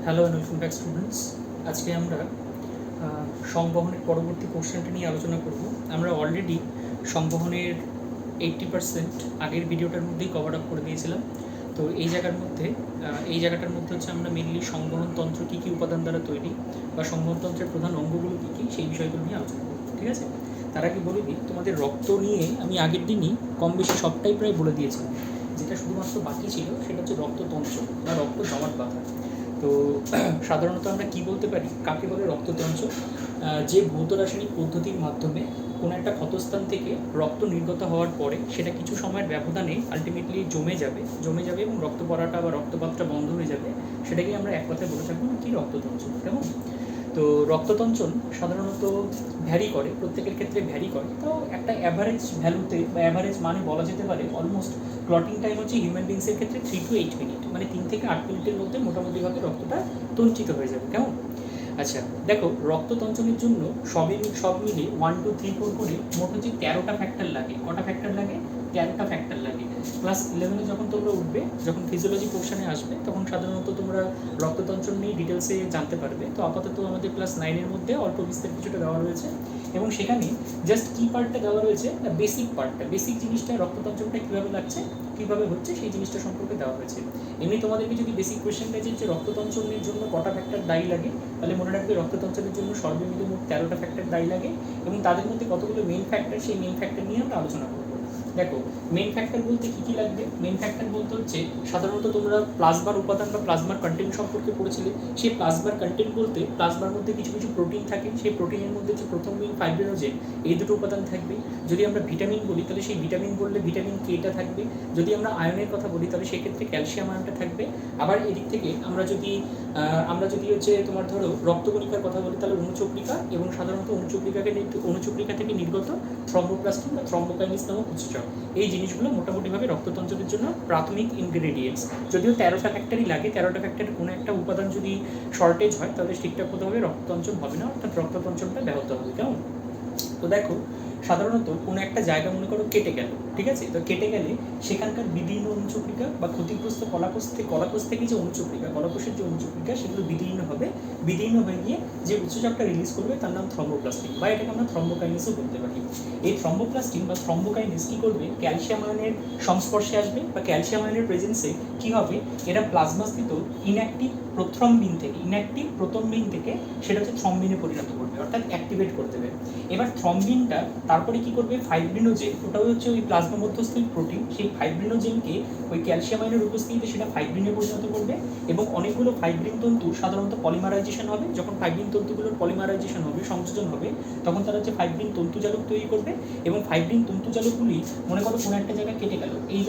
Hello and welcome back students. আজকে আমরা সংবহনের পরবর্তী কোশ্চেনটা নিয়ে আলোচনা করব। আমরা অলরেডি সংবহনের 80% আগের ভিডিওটার মধ্যেই কভার আপ করে দিয়েছিলাম। তো এই জায়গাটার মধ্যে হচ্ছে আমরা মেনলি সংবহন তন্ত্র কী কী উপাদান দ্বারা তৈরি বা সংবহন তন্ত্রের প্রধান অঙ্গগুলো কী কী সেই বিষয়গুলো নিয়ে আলোচনা করব। ঠিক আছে, তার আগে বলে দিই, তোমাদের রক্ত নিয়ে আমি আগের দিনই কম বেশি সবটাই প্রায় বলে দিয়েছিলাম। যেটা শুধুমাত্র বাকি ছিল সেটা হচ্ছে রক্ততন্ত্র বা রক্ত জমাট বাঁধা। তো সাধারণত আমরা কি বলতে পারি, কাকে বলে রক্ততন্ত্র? যে ভৌত রাসায়নিক পদ্ধতির মাধ্যমে কোনো একটা ক্ষতস্থান থেকে রক্ত নির্গত হওয়ার পরে সেটা কিছু সময়ের ব্যবধানে আলটিমেটলি জমে যাবে এবং রক্ত পড়াটা বা রক্তপাতটা বন্ধ হয়ে যাবে, সেটাকেই আমরা এক কথায় বলে থাকবো কি রক্ততন্ত্র। কেমন? তো রক্ততঞ্চন সাধারণত ভ্যারি করে, প্রত্যেকের ক্ষেত্রে ভ্যারি করে। তো একটা অ্যাভারেজ ভ্যালুতে বা অ্যাভারেজ মানে বলা যেতে পারে অলমোস্ট ক্লটিং টাইম হচ্ছে হিউম্যান বিংসের ক্ষেত্রে 3 to 8 মিনিট, মানে 3 থেকে 8 মিনিটের মধ্যে মোটামুটিভাবে রক্তটা তঞ্চিত হয়ে যাবে। কেমন? আচ্ছা দেখো, রক্ততঞ্চনের জন্য সব মিলে 1 2 3 4 করে মোট হচ্ছে 13টা ফ্যাক্টর লাগে। কটা ফ্যাক্টর লাগে? 13টা ফ্যাক্টর লাগে। ক্লাস 11-এ যখন তোমরা উঠবে, যখন ফিজিওলজি পোর্শনে আসবে, তখন সাধারণত তোমরা রক্ততঞ্চন নিয়ে ডিটেলসে জানতে পারবে। তো আপাতত আমাদের ক্লাস 9-এর মধ্যে অল্প বিস্তার কিছুটা দেওয়া রয়েছে এবং সেখানে জাস্ট কী পার্টটা দেওয়া রয়েছে না, বেসিক পার্টটা, বেসিক জিনিসটা রক্ততঞ্চনটা কীভাবে লাগছে, কীভাবে হচ্ছে সেই জিনিসটা সম্পর্কে দেওয়া হয়েছে। এমনি তোমাদেরকে যদি বেসিক কোয়েশ্চেনটা যে রক্ততঞ্চনের জন্য কটা ফ্যাক্টর দায়ী লাগে, তাহলে মনে রাখবে রক্ততঞ্চনের জন্য সর্বনিম্ন মোট 13টা ফ্যাক্টর দায়ী লাগে এবং তাদের মধ্যে কতগুলো মেইন ফ্যাক্টর, সেই মেইন ফ্যাক্টর নিয়ে আমরা আলোচনা করব। দেখো, মেইন ফ্যাক্টর বলতে কী কী লাগবে? মেইন ফ্যাক্টর বলতে হচ্ছে সাধারণত তোমরা প্লাজমার উপাদান বা প্লাজমার কন্টেন্ট সম্পর্কে পড়েছিলে। সেই প্লাজমার কন্টেন্ট বলতে প্লাজমার মধ্যে কিছু কিছু প্রোটিন থাকে, সেই প্রোটিনের মধ্যে হচ্ছে প্রথম মেইন ফাইব্রিনোজেন, এই দুটো উপাদান থাকবে। যদি আমরা ভিটামিন বলি তাহলে সেই ভিটামিন বললে ভিটামিন কেটা থাকবে। যদি আমরা আয়নের কথা বলি তাহলে সেক্ষেত্রে ক্যালসিয়াম আয়নটা থাকবে। আবার এদিক থেকে আমরা যদি হচ্ছে তোমার ধরো রক্তকণিকার কথা বলি তাহলে অনুচক্রিকা, এবং সাধারণত অনুচক্রিকা থেকে নির্গত থ্রম্বোপ্লাস্টিন বা থ্রম্বোকাইনিস নামক উৎসেচক, এই জিনিসগুলো মোটামুটিভাবে রক্ততঞ্চনের জন্য প্রাথমিক ইনগ্রেডিয়েন্টস। যদিও 13টা ফ্যাক্টরই লাগে, 13টা ফ্যাক্টরের কোনো একটা উপাদান যদি শর্টেজ হয় তাহলে ঠিকঠাকভাবে রক্ততঞ্চন হবে না, অর্থাৎ রক্ততঞ্চনটা ব্যাহত হবে। কেমন? তো দেখো, সাধারণত কোনো একটা জায়গা মনে করো কেটে গেল, ঠিক আছে? তো কেটে গেলে সেখানকার বিদীর্ণ অনুচক্রিকা বা ক্ষতিগ্রস্ত কলাকোষ থেকে যে অনুচক্রিকা, কলাকোষের যে অনুচক্রিকা, সেগুলো বিদীর্ণ হয়ে গিয়ে যে উৎসেচকটা রিলিজ করবে তার নাম থ্রম্বোপ্লাস্টিন, বা এটাকে আমরা থ্রম্বোকাইনেসও বলতে পারি। এই থ্রম্বোপ্লাস্টিন বা থ্রম্বোকাইনেস কী করবে? ক্যালসিয়াম আয়নের সংস্পর্শে আসবে বা ক্যালসিয়াম আয়নের প্রেজেন্সে কী হবে, এরা প্লাজমাস্থিত ইনঅ্যাক্টিভ প্রথম্বিন থেকে সেটা হচ্ছে থ্রম্বিনে পরিণত করবে, অর্থাৎ অ্যাক্টিভেট করে দেবে। এবার থ্রম্বিনটা তারপরে কি করবে? ফাইব্রিনোজেন, ওটাও হচ্ছে ওই প্লাজমা মধ্যস্থিত প্রোটিন, সেই ফাইব্রিনোজেনকে ওই ক্যালসিয়াম আয়নের উপস্থিতিতে সেটা ফাইব্রিনে পরিণত করবে এবং অনেকগুলো ফাইব্রিন তন্তু সাধারণত পলিমারাইজেশন হবে। যখন ফাইব্রিন তন্তুগুলোর পলিমারাইজেশন হবে, সংযোজন হবে, তখন তারা হচ্ছে ফাইব্রিন তন্তুজালক তৈরি করবে এবং ফাইব্রিন তন্তুজালকগুলি মনে করো কোনো একটা জায়গায় কেটে গেল, এই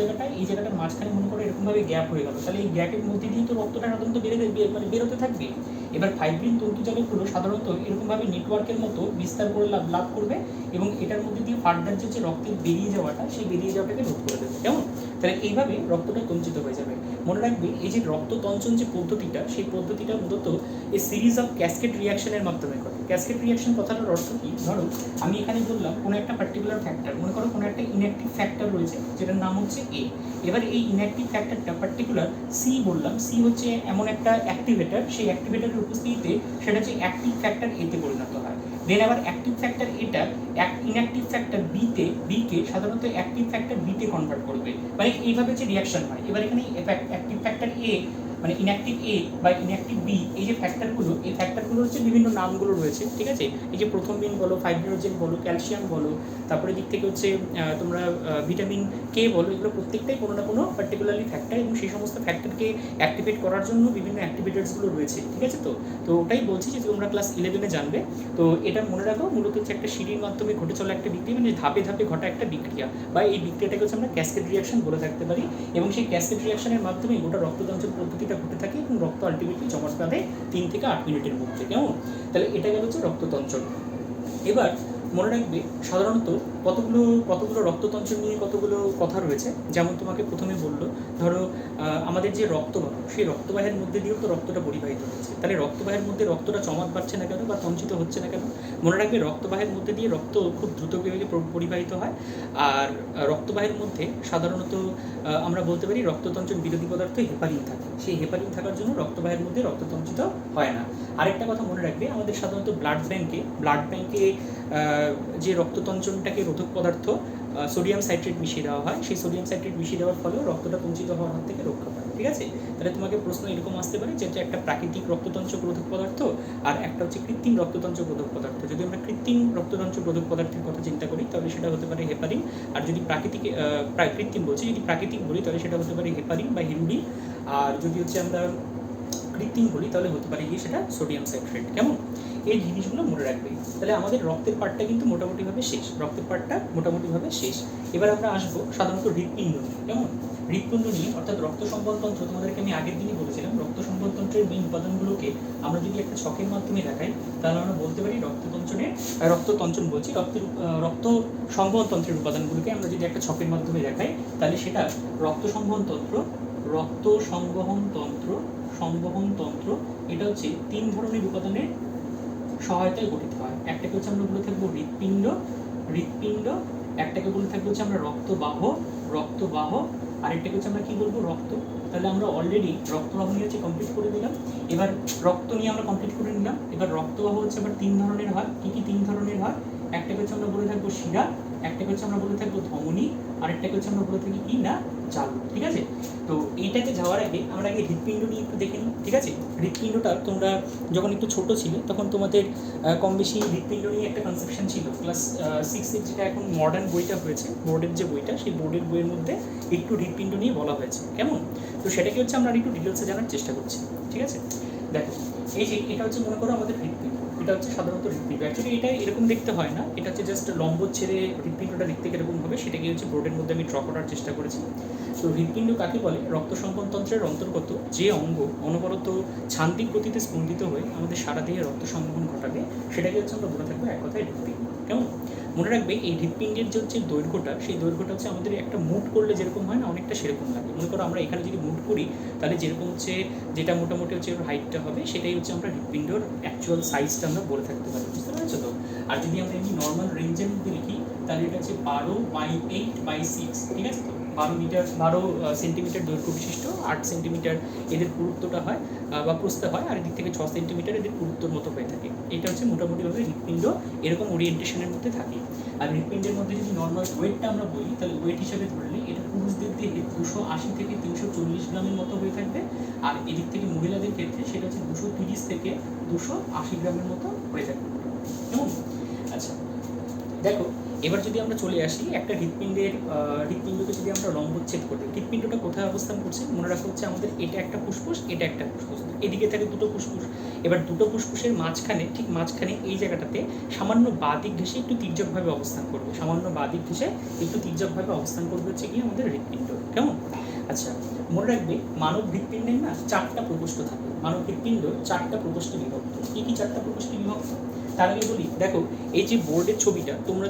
জায়গাটার মাঝখানে মনে করো এরকমভাবে গ্যাপ হয়ে গেল, তাহলে এই গ্যাপের মধ্যে দিয়ে তো রক্তটা সাধারণত বেরোতে থাকবে। এবার ফাইব্রিন তন্তুজালকগুলো সাধারণত এরকমভাবে নেটওয়ার্কের মতো বিস্তার করে লাভ করবে এবং এটার মধ্যে দিয়ে ফার্দার যে রক্তের বেরিয়ে যাওয়াটা, সেই বেরিয়ে যাওয়াটাকে রোধ করে দেবে। কেমন? তাহলে এইভাবে রক্তটা তঞ্চিত হয়ে যাবে। মনে রাখবে, এই যে রক্ততঞ্চন যে পদ্ধতিটা, সেই পদ্ধতিটা মূলত এই সিরিজ অফ ক্যাসকেড রিয়াকশনের মাধ্যমে করে। ক্যাসকেড রিয়াকশন কথাটার অর্থ কি? ধরো আমি এখানে বললাম কোনো একটা পার্টিকুলার ফ্যাক্টর, মনে করো কোনো একটা ইনঅ্যাক্টিভ ফ্যাক্টর রয়েছে যেটার নাম হচ্ছে এ। এবার এই ইনঅ্যাক্টিভ ফ্যাক্টরটা পার্টিকুলার সি বললাম, সি হচ্ছে এমন একটা অ্যাক্টিভেটার, সেই অ্যাক্টিভেটারের উপস্থিতিতে সেটা হচ্ছে অ্যাক্টিভ ফ্যাক্টর এতে পরিণত হয়। দেন আবার অ্যাক্টিভ ফ্যাক্টর এটা ইনঅ্যাক্টিভ ফ্যাক্টর বিকে সাধারণত অ্যাক্টিভ ফ্যাক্টর বিতে কনভার্ট করবে, মানে এইভাবে যে রিয়াকশন হয়। এবার এখানে অ্যাক্টিভ ফ্যাক্টর এ মানে ইনঅ্যাক্টিভ এ বা ইনঅ্যাক্টিভ বি, এই যে ফ্যাক্টরগুলো, এই ফ্যাক্টরগুলো হচ্ছে বিভিন্ন নামগুলো রয়েছে, ঠিক আছে? এই যে প্রথমবিন বলো, ফাইব্রিনোজেন বলো, ক্যালসিয়াম বলো, তারপরে দিক থেকে হচ্ছে তোমরা ভিটামিন কে বলো, এগুলো প্রত্যেকটাই কোনো না কোনো পার্টিকুলারলি ফ্যাক্টর এবং সেই সমস্ত ফ্যাক্টরকে অ্যাক্টিভেট করার জন্য বিভিন্ন অ্যাক্টিভেটার্সগুলো রয়েছে, ঠিক আছে? তো ওটাই বলছি যে তোমরা ক্লাস 11-এ জানবে। তো এটা মনে রাখো, মূলত হচ্ছে একটা সিঁড়ির মাধ্যমে ঘটে চলা একটা বিক্রিয়া, মানে ধাপে ধাপে ঘটা একটা বিক্রিয়া, বা এই বিক্রিয়াটাকে হচ্ছে আমরা ক্যাসকেড রিয়াকশন বলে থাকতে পারি এবং সেই ক্যাসকেড রিয়াকশনের মাধ্যমে গোটা রক্ততঞ্চন পদ্ধতিটা ঘটে থাকে এবং রক্ত আলটিমেটলি জমাট বাঁধে 3 থেকে 8 মিনিটের মধ্যে। কেমন? তাহলে এটা গেল হচ্ছে রক্ততঞ্চন। এবার মনে রাখবে, সাধারণত কতগুলো রক্ততঞ্চন নিয়ে কতগুলো কথা রয়েছে। যেমন তোমাকে প্রথমে বললো, ধরো আমাদের যে রক্তবাহ, সেই রক্তবাহের মধ্যে দিয়েও তো রক্তটা পরিবাহিত হচ্ছে। তাহলে রক্তবাহের মধ্যে রক্তটা চমক পাচ্ছে না কেন বা সঞ্চিত হচ্ছে না কেন? মনে রাখবে, রক্তবাহের মধ্যে দিয়ে রক্ত খুব দ্রুত বেগে পরিবাহিত হয়। আর রক্তবাহের মধ্যে সাধারণত আমরা বলতে পারি রক্ততঞ্চন বিরোধী পদার্থ হেপারিন থাকে। সেই হেপারিন থাকার জন্য রক্তবাহের মধ্যে রক্ত সঞ্চিত হয় না। আরেকটা কথা মনে রাখবে, আমাদের সাধারণত ব্লাড ব্যাংকে যে রক্ততঞ্চনটাকে রোধক পদার্থ সোডিয়াম সাইট্রেট মিশিয়ে দেওয়া হয়। সেই সোডিয়াম সাইট্রেট মিশিয়ে দেওয়ার ফলেও রক্তটা সঞ্চিত হওয়ার হাত থেকে রক্ষা পায়। ঠিক আছে? তাহলে তোমাকে প্রশ্ন এরকম আসতে পারে যে একটা প্রাকৃতিক রক্ততঞ্চক রোধক পদার্থ আর একটা হচ্ছে কৃত্রিম রক্ততঞ্চক রোধক পদার্থ। যদি আমরা কৃত্রিম রক্ততঞ্চক রোধক পদার্থের কথা চিন্তা করি তাহলে সেটা হতে পারে হেপারিন। আর যদি কৃত্রিম বলছি, যদি প্রাকৃতিক বলি তাহলে সেটা হতে পারে হেপারিন বা হিরুডিন। আর যদি হচ্ছে আমরা কৃত্রিম বলি তাহলে হতে পারে গিয়ে সেটা সোডিয়াম সাইট্রেট। কেমন? এই জিনিসগুলো মনে রাখবে। তাহলে আমাদের রক্তের পার্টটা কিন্তু মোটামুটিভাবে শেষ। এবার আমরা আসবো সাধারণত হৃৎপিণ্ড নিয়ে। কেমন? হৃৎপিণ্ড নিয়ে, অর্থাৎ রক্ত সম্বহনতন্ত্র। তোমাদেরকে আমি আগের দিনই বলেছিলাম রক্ত সম্বহনতন্ত্রের মেইন উপাদানগুলোকে আমরা যদি একটা ছকের মাধ্যমে দেখাই তাহলে আমরা বলতে পারি রক্ত সংবহনতন্ত্রের উপাদানগুলোকে আমরা যদি একটা ছকের মাধ্যমে দেখাই তাহলে সেটা রক্ত সংবহনতন্ত্র এটা হচ্ছে 3 ধরনের উপাদানের সহায়তায় গঠিত হয়। একটাকে হচ্ছে আমরা বলে থাকবো হৃৎপিণ্ড, একটাকে বলে থাকবো হচ্ছে আমরা রক্তবাহ, আরেকটাকে হচ্ছে আমরা কি বলবো, রক্ত। তাহলে আমরা অলরেডি রক্তবাহ নিয়ে হচ্ছে কমপ্লিট করে দিলাম। এবার রক্ত নিয়ে আমরা কমপ্লিট করে নিলাম। এবার রক্তবাহ হচ্ছে আবার 3 ধরনের হয়। কি 3 ধরনের হয়? একটাকে হচ্ছে আমরা বলে থাকবো শিরা, একটাকে হচ্ছে আমরা বলে থাকবো ধমনী, আরেকটাকে হচ্ছে আমরা বলে থাকি কি না, চালু। ঠিক আছে? তো এইটাকে যাওয়ার আগে আমরা আগে হৃৎপিণ্ড নিয়ে একটু দেখে নিই। ঠিক আছে? হৃৎপিণ্ডটা তোমরা যখন একটু ছোট ছিলে তখন তোমাদের কম বেশি হৃৎপিণ্ড নিয়ে একটা কনসেপশন ছিল। ক্লাস 6-এর যেটা এখন মডার্ন বইটা হয়েছে, বোর্ডের যে বইটা, সেই বোর্ডের বইয়ের মধ্যে একটু হৃৎপিণ্ড নিয়ে বলা হয়েছে। কেমন? তো সেটাকে হচ্ছে আমরা একটু ডিটেলসে জানার চেষ্টা করছি। ঠিক আছে? দেখো, এই যে এটা হচ্ছে মনে করো আমাদের হৃৎপিণ্ড, এটা হচ্ছে সাধারণত হৃৎপিণ্ড। অ্যাকচুয়ালি এটা এরকম দেখতে হয় না, এটা হচ্ছে জাস্ট লম্ব ছেড়ে হৃৎপিণ্ডটা দেখতে কিরকম হবে সেটাকে হচ্ছে বোর্ডের মধ্যে আমি ড্র করার চেষ্টা করেছি। তো হৃৎপিণ্ড কাকে বলে? রক্ত সংবহনতন্ত্রের অন্তর্গত যে অঙ্গ অনবরত ছান্দিক গতিতে স্পন্দিত হয়ে আমাদের সারা দেহে রক্ত সংবহন ঘটাবে সেটাকে হচ্ছে আমরা বলে থাকবো এক কথায় হৃৎপিণ্ড। কেমন? মনে রাখবে, এই হৃৎপিণ্ডের যে হচ্ছে দৈর্ঘ্যটা, সেই দৈর্ঘ্যটা হচ্ছে আমাদের একটা মুভ করলে যেরকম হয় না, অনেকটা সেরকম লাগে। মনে করো আমরা এখানে যদি মুভ করি তাহলে যেরকম হচ্ছে যেটা মোটামুটি হচ্ছে ওর হাইটটা হবে সেটাই হচ্ছে আমরা হৃৎপিণ্ডর অ্যাকচুয়াল সাইজটা আমরা বলে থাকতে পারি। বুঝতে পেরেছো তো? আর যদি আমরা এমনি নর্মাল রেঞ্জের মধ্যে লিখি তাহলে এটা হচ্ছে 12/8/6। ঠিক আছে? তো 12 সেন্টিমিটার দৈর্ঘ্য বিশিষ্ট, 8 সেন্টিমিটার এদের পুরুত্বটা হয় বা প্রস্থ হয়, আর এদিক থেকে 6 সেন্টিমিটার এদের পুরুত্বর মতো হয়ে থাকে। এটা হচ্ছে মোটামুটিভাবে হৃৎপিণ্ড এরকম ওরিয়েন্টেশনের মধ্যে থাকে। আর হৃৎপিণ্ডের মধ্যে যদি নর্মাল ওয়েটটা আমরা বলি তাহলে ওয়েট হিসাবে ধরলে এটা পুরুষদের দিয়ে 280 থেকে 340 গ্রামের মতো হয়ে থাকবে, আর এদিক থেকে মহিলাদের ক্ষেত্রে সেটা হচ্ছে 230 থেকে 280 গ্রামের মতো হয়ে থাকবে। কেমন? আচ্ছা, দেখো, এবার যদি আমরা চলে আসি একটা হৃৎপিণ্ডকে যদি আমরা লম্বচ্ছেদ করি, হৃৎপিণ্ডটা কোথায় অবস্থান করছে মনে রাখা হচ্ছে আমাদের এটা একটা ফুসফুস, এটা একটা ফুসফুস, এদিকে থাকে দুটো ফুসফুস। এবার দুটো ফুসফুসের মাঝখানে, ঠিক মাঝখানে এই জায়গাটাতে সামান্য বাঁ দিক ঘেঁষে একটু তির্যকভাবে অবস্থান করবে, হচ্ছে কি আমাদের হৃৎপিণ্ড। কেমন? আচ্ছা, মনে রাখবে মানব হৃৎপিণ্ডের না 4টা প্রকোষ্ঠ থাকে। মানব হৃৎপিণ্ড 4টা প্রকোষ্ঠে বিভক্ত। কি 4টা প্রকোষ্ঠে বিভক্ত? তার আগে বলি, দেখো এই যে বোর্ডের ছবিটা, তোমরা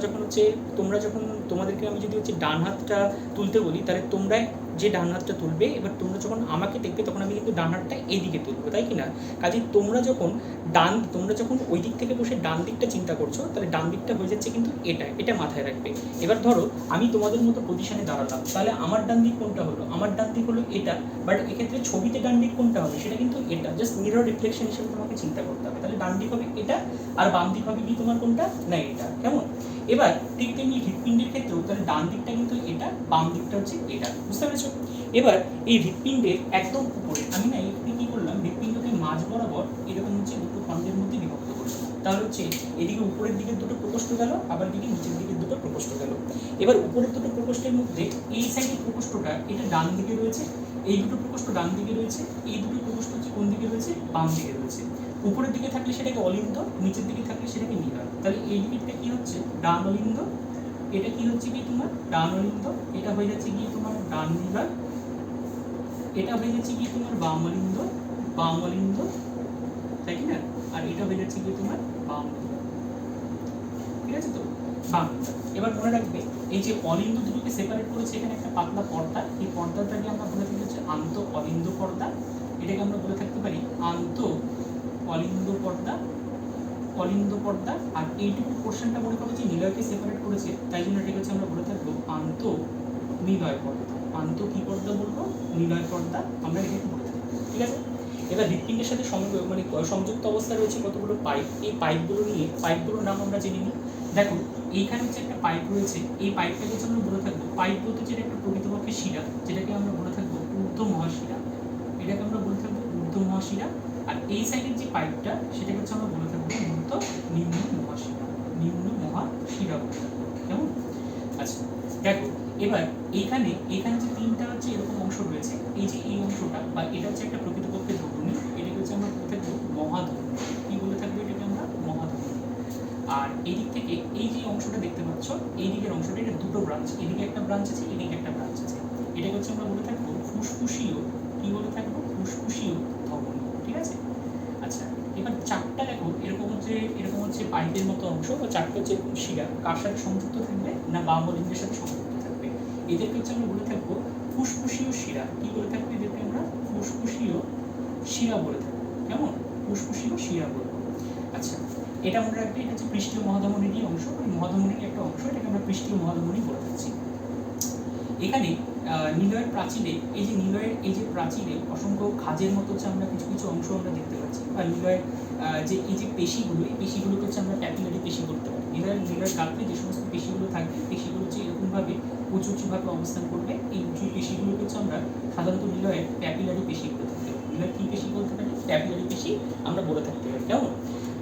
যখন তোমাদেরকে আমি যদি হচ্ছে ডান হাতটা তুলতে বলি তাহলে তোমরা যে ডান হাতটা তুলবে, এবার তোমরা যখন আমাকে দেখবে তখন আমি কিন্তু ডান হাতটা এইদিকে তুলবো, তাই কি না? কাজেই তোমরা যখন ওই দিক থেকে বসে ডান দিকটা চিন্তা করছো তাহলে ডান দিকটা হয়ে যাচ্ছে কিন্তু এটা মাথায় রাখবে। এবার ধরো আমি তোমাদের মতো পজিশনে দাঁড়ালাম, তাহলে আমার ডান দিক কোনটা হলো? আমার ডান দিক হলো এটা, বাট এক্ষেত্রে ছবিতে ডান দিক কোনটা হবে? সেটা কিন্তু এটা, জাস্ট মিরর রিফ্লেকশন হিসেবে তোমাকে চিন্তা করতে হবে। তাহলে ডান দিক হবে এটা, আর বাম দিক হবে কি তোমার কোনটা? না এটা। কেমন? এবার ঠিক তেমনি হৃৎপিণ্ডের ক্ষেত্রেও তাহলে ডান দিকটা কিন্তু এটা, বাম দিকটা হচ্ছে এটা। বুঝতে পেরেছো? এবার এই হৃৎপিণ্ডের একদম উপরে আমি না এখানে কি করলাম, হৃৎপিণ্ডকে মাঝ বরাবর এরকম হচ্ছে দুটো খণ্ডের মধ্যে বিভক্ত করলাম। তাহলে হচ্ছে এদিকে উপরের দিকের দুটো প্রকোষ্ঠ গেল, আবার দিকে নিচের দিকের দুটো প্রকোষ্ঠ গেল। এবার উপরের দুটো প্রকোষ্ঠের মধ্যে এই সাইডের প্রকোষ্ঠটা এটা ডান দিকে রয়েছে, এই দুটো প্রকোষ্ঠ ডান দিকে রয়েছে, এই দুটো প্রকোষ্ঠ হচ্ছে কোন দিকে রয়েছে? বাম দিকে রয়েছে। উপরের দিকে থাকলে সেটাকে অলিন্দ, নিচের দিকে থাকলে সেটাকে নিগার। তাহলে এই দিকটা কি হচ্ছে? ডান অলিন্দ, এটা কি হচ্ছে কি তোমার? ডান অলিন্দ, এটা হয়ে যাচ্ছে কি তোমার ডান নিগার, এটা হয়ে যাচ্ছে কি তোমার বাম অলিন্দ, তাই কি না? আর এটা হয়ে যাচ্ছে কি তোমার বাম। ঠিক আছে তো? বাম। এবার মনে রাখবে এই যে অলিন্দ দুটোকে সেপারেট করেছে এখানে একটা পাতলা পর্দা, এই পর্দাটাকে আমরা বলে থাকি হচ্ছে আন্ত অলিন্দ পর্দা, এটাকে আমরা বলে থাকতে পারি আন্ত অলিন্দ পর্দা, অলিন্দ পর্দা। আর এইটুকু পোর্শনটা মনে করো যে নিলয়কে সেপারেট করেছে, তাই জন্য এটাকে হচ্ছে আমরা বলে থাকবো আন্ত নিলয় পর্দা। আন্ত কি পর্দা বলবো? নিলয় পর্দা আমরা এটাকে বলে থাকবো, ঠিক আছে। এবার হৃৎপিণ্ডের সাথে সংযুক্ত অবস্থা রয়েছে কতগুলো পাইপ। এই পাইপগুলো নিয়ে পাইপগুলোর নাম আমরা জেনে নিই। দেখো এইখানে হচ্ছে একটা পাইপ রয়েছে, এই পাইপটাকে হচ্ছে আমরা বলে থাকবো, পাইপ বলতে যেটা একটা প্রকৃতপক্ষে শিরা, যেটাকে আমরা বলে থাকবো ঊর্ধ্ব মহাশিরা, এটাকে আমরা বলে থাকবো ঊর্ধ্ব মহাশিরা। আর এই সাইডের যে পাইপটা সেটাকে হচ্ছে আমরা বলে থাকবো মূলত নিম্ন মহাশিরা, নিম্ন মহাশিরা বলে থাকবো, কেমন? আচ্ছা দেখো এবার এখানে যে তিনটা হচ্ছে এরকম অংশ রয়েছে, এই যে এই অংশটা বা এটা হচ্ছে একটা প্রকৃতপক্ষে ধমনী, এটাকে হচ্ছে আমরা বলে থাকবো মহাধমনী। কি বলে থাকবো এটাকে আমরা? মহাধমনী। আর এই দিক থেকে এই যে অংশটা দেখতে পাচ্ছ, এই দিকের অংশটা, এটা দুটো ব্রাঞ্চ, এদিকে একটা ব্রাঞ্চ আছে, এদিকে একটা ব্রাঞ্চ আছে, এটাকে হচ্ছে আমরা বলে থাকবো ফুসফুসীয়, কি বলে থাকবো? ফুসফুসীয় ধমনী, ঠিক আছে। আচ্ছা এবার চারটা দেখো এরকম হচ্ছে পাইপের মতো অংশ, বা চারটা হচ্ছে শিরা, কার সাথে সংযুক্ত থাকবে না? বাম লিঙ্গের সাথে সংযুক্ত থাকবে। এদেরকে হচ্ছে আমরা বলে থাকবো ফুসফুসীয় শিরা। কি বলে থাকবো এদেরকে? আমরা ফুসফুসীয় শিরা বলে থাকবো, কেমন? ফুসফুসীয় শিরা বলবো। আচ্ছা এটা মনে রাখবে, এটা হচ্ছে পৃষ্ঠীয় মহাধমনীরই অংশ, ওই মহাধমনীর একটা অংশ, এটাকে আমরা পৃষ্ঠীয় মহাধমনী বলে থাকছি। এখানে নিলয়ের প্রাচীরে, এই যে নিলয়ের এই যে প্রাচীরে অসংখ্য খাজের মতো হচ্ছে আমরা কিছু কিছু অংশ আমরা দেখতে পাচ্ছি, বা নিলয়ের যে এই যে পেশিগুলো, এই পেশিগুলোকে হচ্ছে আমরা ক্যাপিলারি পেশি করতে পারি। নিলয়ের গাত্রে যে সমস্ত পেশিগুলো থাকবে, পেশিগুলো হচ্ছে এরকমভাবে উঁচুভাবে অবস্থান করবে। এই উঁচু পেশিগুলোকে হচ্ছে আমরা সাধারণত নিলয়ের ক্যাপিলারি পেশি বলে থাকতে পারি। নিলয়ের কী পেশি বলতে পারি? ক্যাপিলারি পেশি আমরা বলে থাকতে পারি, কেমন?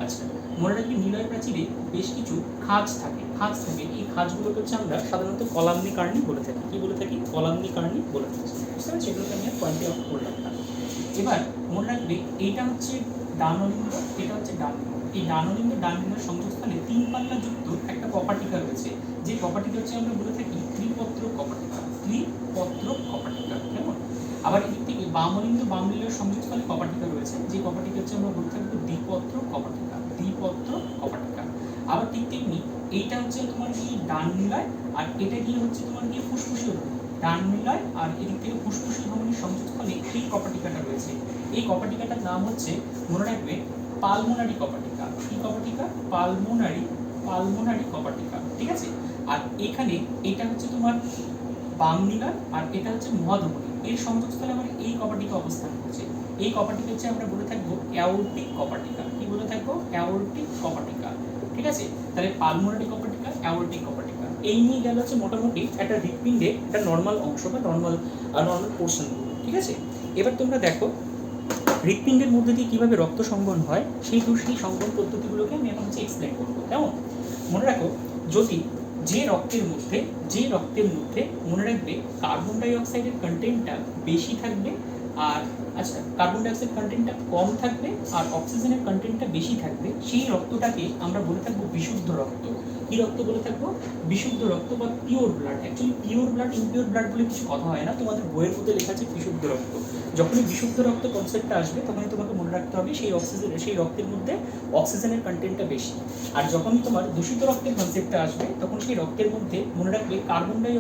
আচ্ছা মনে রাখবি নিলয়ের প্রাচীরে বেশ কিছু খাজ থাকে, এই খাজগুলোকে হচ্ছে আমরা সাধারণত কলাম্নি কার্নি বলে থাকি। কি বলে থাকি? কলাম্নি কার্নি বলে থাকি, বুঝতে পারছি? সেগুলোকে আমি পয়েন্টে অফ করলাম না। এবার মনে রাখবে এইটা হচ্ছে ডানলিঙ্গ, এটা হচ্ছে ডানলিঙ্গ। এই ডানলিঙ্গ ডানলিঙ্গের সংযোগস্থলে তিন পাল্লা যুক্ত একটা কপাটিকা রয়েছে, যে কপাটিকা হচ্ছে আমরা বলে থাকি ত্রিপত্র কপাটিকা, ত্রিপত্র কপাটিকা, কেমন? আবার এদিক থেকে বামলিঙ্গের সংযোগস্থলে কপাটিকা রয়েছে, যে কপাটিকা হচ্ছে আমরা বলে থাকবো দ্বিপত্র কপাটিকা, দ্বিপত্র কপাটিকা। আবার ঠিক তেমনি এইটা হচ্ছে তোমার কি ডান নিলয়, আর এটা কি হচ্ছে তোমার কি ফুসফুসীয় ধমনী। ডান নিলয় আর এদিক থেকে ফুসফুসীয় ধমনীর সংযোগস্থলে এই কপাটিকাটা রয়েছে, এই কপাটিকাটার নাম হচ্ছে মনে রাখবে পালমোনারি কপাটিকা। কি কপাটিকা? পালমোনারি কপাটিকা, ঠিক আছে। আর এখানে এটা হচ্ছে তোমার বাম নিলয়, আর এটা হচ্ছে মহাধমনী, এর সংযোগস্থলে আমার এই কপাটিকা অবস্থান করছে। এই কপাটিকা হচ্ছে আমরা বলে থাকবো অ্যাওর্টিক কপাটিকা। কি বলে থাকবো? অ্যাওর্টিক কপাটিকা, ঠিক আছে। তাহলে পালমোনারি কপাটিকা, অ্যাওর্টিক কপাটিকা, এই নিয়ে গেল হচ্ছে মোটামুটি একটা হৃৎপিণ্ডে একটা নর্মাল অংশ বা নর্মাল পোর্শন, ঠিক আছে। এবার তোমরা দেখো হৃৎপিণ্ডের মধ্যে দিয়ে কীভাবে রক্ত সংবহন হয়, সেই সংবহন পদ্ধতিগুলোকে আমি এখন হচ্ছে এক্সপ্লেন করবো, কেমন? মনে রাখো যদি যে রক্তের মধ্যে মনে রাখবে কার্বন ডাই অক্সাইডের কন্টেন্টটা বেশি থাকবে, আর আচ্ছা কার্বন ডাই অক্সাইড কন্টেন্টটা কম থাকবে আর অক্সিজেনের কন্টেন্টটা বেশি থাকবে, সেই রক্তটাকে আমরা বলে থাকবো বিশুদ্ধ রক্ত। কি রক্ত বলে থাকবো? বিশুদ্ধ রক্ত বা pure blood. Actually pure blood impure blood বলে কিছু কথা হয় না, তোমাদের বইয়ের মধ্যে লেখা আছে বিশুদ্ধ রক্ত। যখনই বিশুদ্ধ রক্ত কনসেপ্টটা আসবে তখনই তোমাকে মনে রাখতে হবে সেই রক্তের মধ্যে অক্সিজেনের কন্টেন্টটা বেশি। আর যখনই তোমার দূষিত রক্তের কনসেপ্টটা আসবে তখন সেই রক্তের মধ্যে মনে রাখবে কার্বন ডাই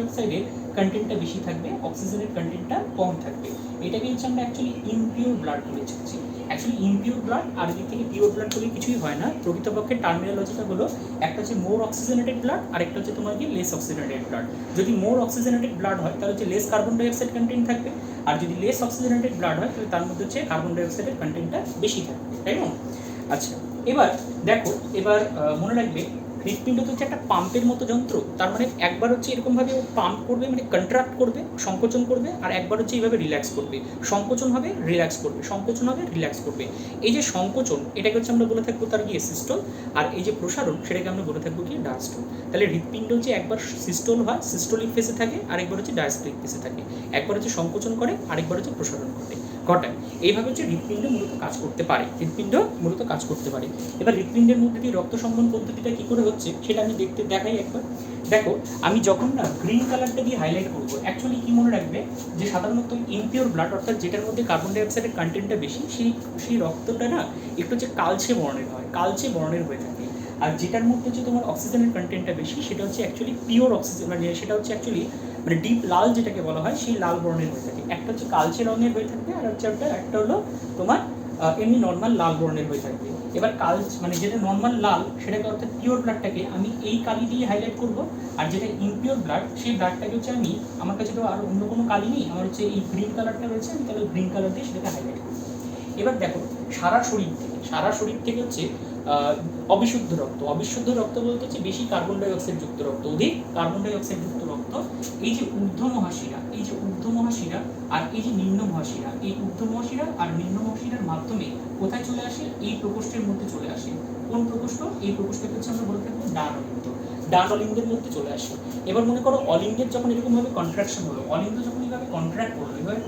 অক্সাইডের কন্টেন্টটা বেশি থাকবে, অক্সিজেনের কন্টেন্টটা কম থাকবে। এটাকে হচ্ছে আমরা অ্যাকচুয়ালি ইমপিওর ব্লাড বলে চাচ্ছি। অ্যাকচুয়ালি ইমপিওর ব্লাড আর এদিক থেকে পিওর ব্লাড বলে কিছুই হয় না, প্রকৃতপক্ষে টার্মিনোলজিটা হলো একটা হচ্ছে মোর অক্সিজেনেটেড ব্লাড আর একটা হচ্ছে তোমার কি লেস অক্সিজেনেটেড ব্লাড। যদি মোর অক্সিজেনেটেড ব্লাড হয় তাহলে হচ্ছে less carbon die oxide content থাকবে, আর যদি লেস অক্সিজেনেটেড ব্লাড হয় তাহলে তার মধ্যে হচ্ছে কার্বন ডাই অক্সাইডের কন্টেন্টটা বেশি থাকবে, তাই না? আচ্ছা এবার দেখো, মনে রাখবে হৃৎপিণ্ড তো হচ্ছে একটা পাম্পের মতো যন্ত্র। তার মানে একবার হচ্ছে এরকমভাবে ও পাম্প করবে, মানে কন্ট্রাক্ট করবে, সংকোচন করবে, আর একবার হচ্ছে এইভাবে রিল্যাক্স করবে, সংকোচন হবে রিল্যাক্স করবে, সংকোচন হবে রিল্যাক্স করবে। এই যে সংকোচন এটাকে হচ্ছে আমরা বলে থাকবো তার কি সিস্টোল, আর এই যে প্রসারণ সেটাকে আমরা বলে থাকবো কি ডায়াস্টোল। তাহলে হৃৎপিণ্ড হচ্ছে একবার সিস্টোল হয়, সিস্টোলিক ফেসে থাকে, আরেকবার হচ্ছে ডায়াস্টোলিক ফেসে থাকে। একবার হচ্ছে সংকোচন করে, আরেকবার হচ্ছে প্রসারণ ঘটায়। এইভাবে হচ্ছে হৃৎপিণ্ড মূলত কাজ করতে পারে। এবার হৃৎপিণ্ডের মধ্যে দিয়ে রক্ত সংবহন পদ্ধতিটা কি করে হচ্ছে সেটা আমি দেখাই একবার। দেখো আমি যখন না গ্রিন কালারটা দিয়ে হাইলাইট করবো, অ্যাকচুয়ালি কি মনে রাখবে যে সাধারণত ইমপিওর ব্লাড অর্থাৎ যেটার মধ্যে কার্বন ডাই অক্সাইডের কন্টেন্টটা বেশি, সেই রক্তটা না একটু হচ্ছে কালচে বর্ণের হয়ে থাকে। আর যেটার মধ্যে হচ্ছে তোমার অক্সিজেনের কন্টেন্টটা বেশি সেটা হচ্ছে অ্যাকচুয়ালি পিওর অক্সিজেন, মানে সেটা হচ্ছে অ্যাকচুয়ালি মানে ডিপ লাল যেটাকে বলা হয় সেই লাল বর্ণের হয়ে থাকে। একটা হচ্ছে কালচে রঙের হয়ে থাকবে, আর হচ্ছে একটা হলো তোমার এমনি নর্মাল লাল বর্ণের হয়ে থাকবে। এবার মানে যেটা নর্মাল লাল সেটাকে অর্থাৎ পিওর ব্লাডটাকে আমি এই কালি দিয়ে হাইলাইট করব, আর যেটা ইমপিওর ব্লাড সেই ব্লাডটাকে হচ্ছে আমি, আমার কাছে তো আর অন্য কোনো কালি নেই, আমার হচ্ছে এই গ্রিন কালারটা রয়েছে, আমি তাহলে গ্রিন কালার দিয়ে সেটাকে হাইলাইট করব। এবার দেখো সারা শরীর থেকে হচ্ছে অবিশুদ্ধ রক্ত বলতে হচ্ছে বেশি কার্বন ডাই অক্সাইড যুক্ত রক্ত, অধিক কার্বন ডাই অক্সাইড যুক্ত রক্ত, এই যে ঊর্ধ্ব মহাশিরা আর এই যে নিম্ন মহাশিরা, এই ঊর্ধ্ব মহাশিরা আর নিম্ন মহাশিরার মাধ্যমে কোথায় চলে আসে? এই প্রকোষ্ঠের মধ্যে চলে আসে। কোন প্রকোষ্ঠ? এই প্রকোষ্ঠকে হচ্ছে আমরা বলে থাকবো ডান অলিন্দের মধ্যে চলে আসে। এবার মনে করো অলিন্দের যখন এরকম ভাবে কন্ট্রাকশন হলো, অলিন্দ যখন এইভাবে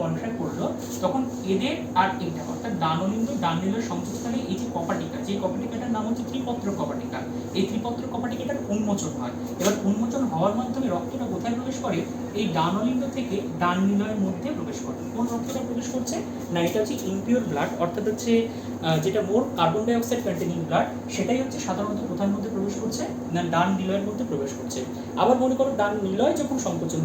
কন্ট্রাক্ট করলো, তখন এদের আর এইটা অর্থাৎ ডান অলিন্দ ডান নিলয়ের সংযোগস্থলে এই যে কপাটিকা, যে কপাটিকাটার নাম হচ্ছে ত্রিপত্র কপাটিকা, এই ত্রিপত্র কপাটিকাটার উন্মোচন হয়। এবার উন্মোচন হওয়ার মাধ্যমে রক্তটা কোথায় প্রবেশ করে? এই ডান অলিন্দ থেকে ডান নিলয়ের মধ্যে প্রবেশ করে। কোন রক্তটা প্রবেশ করছে? না, এটা হচ্ছে ইমপিওর ব্লাড, অর্থাৎ হচ্ছে যেটা মোর carbon die oxide containing blood, সেটাই হচ্ছে সাধারণত কোথার মধ্যে প্রবেশ করছে? না, ডান নিলয়ের মধ্যে প্রবেশ করছে। আবার মনে করো ডান নিলয় যখন সংকোচন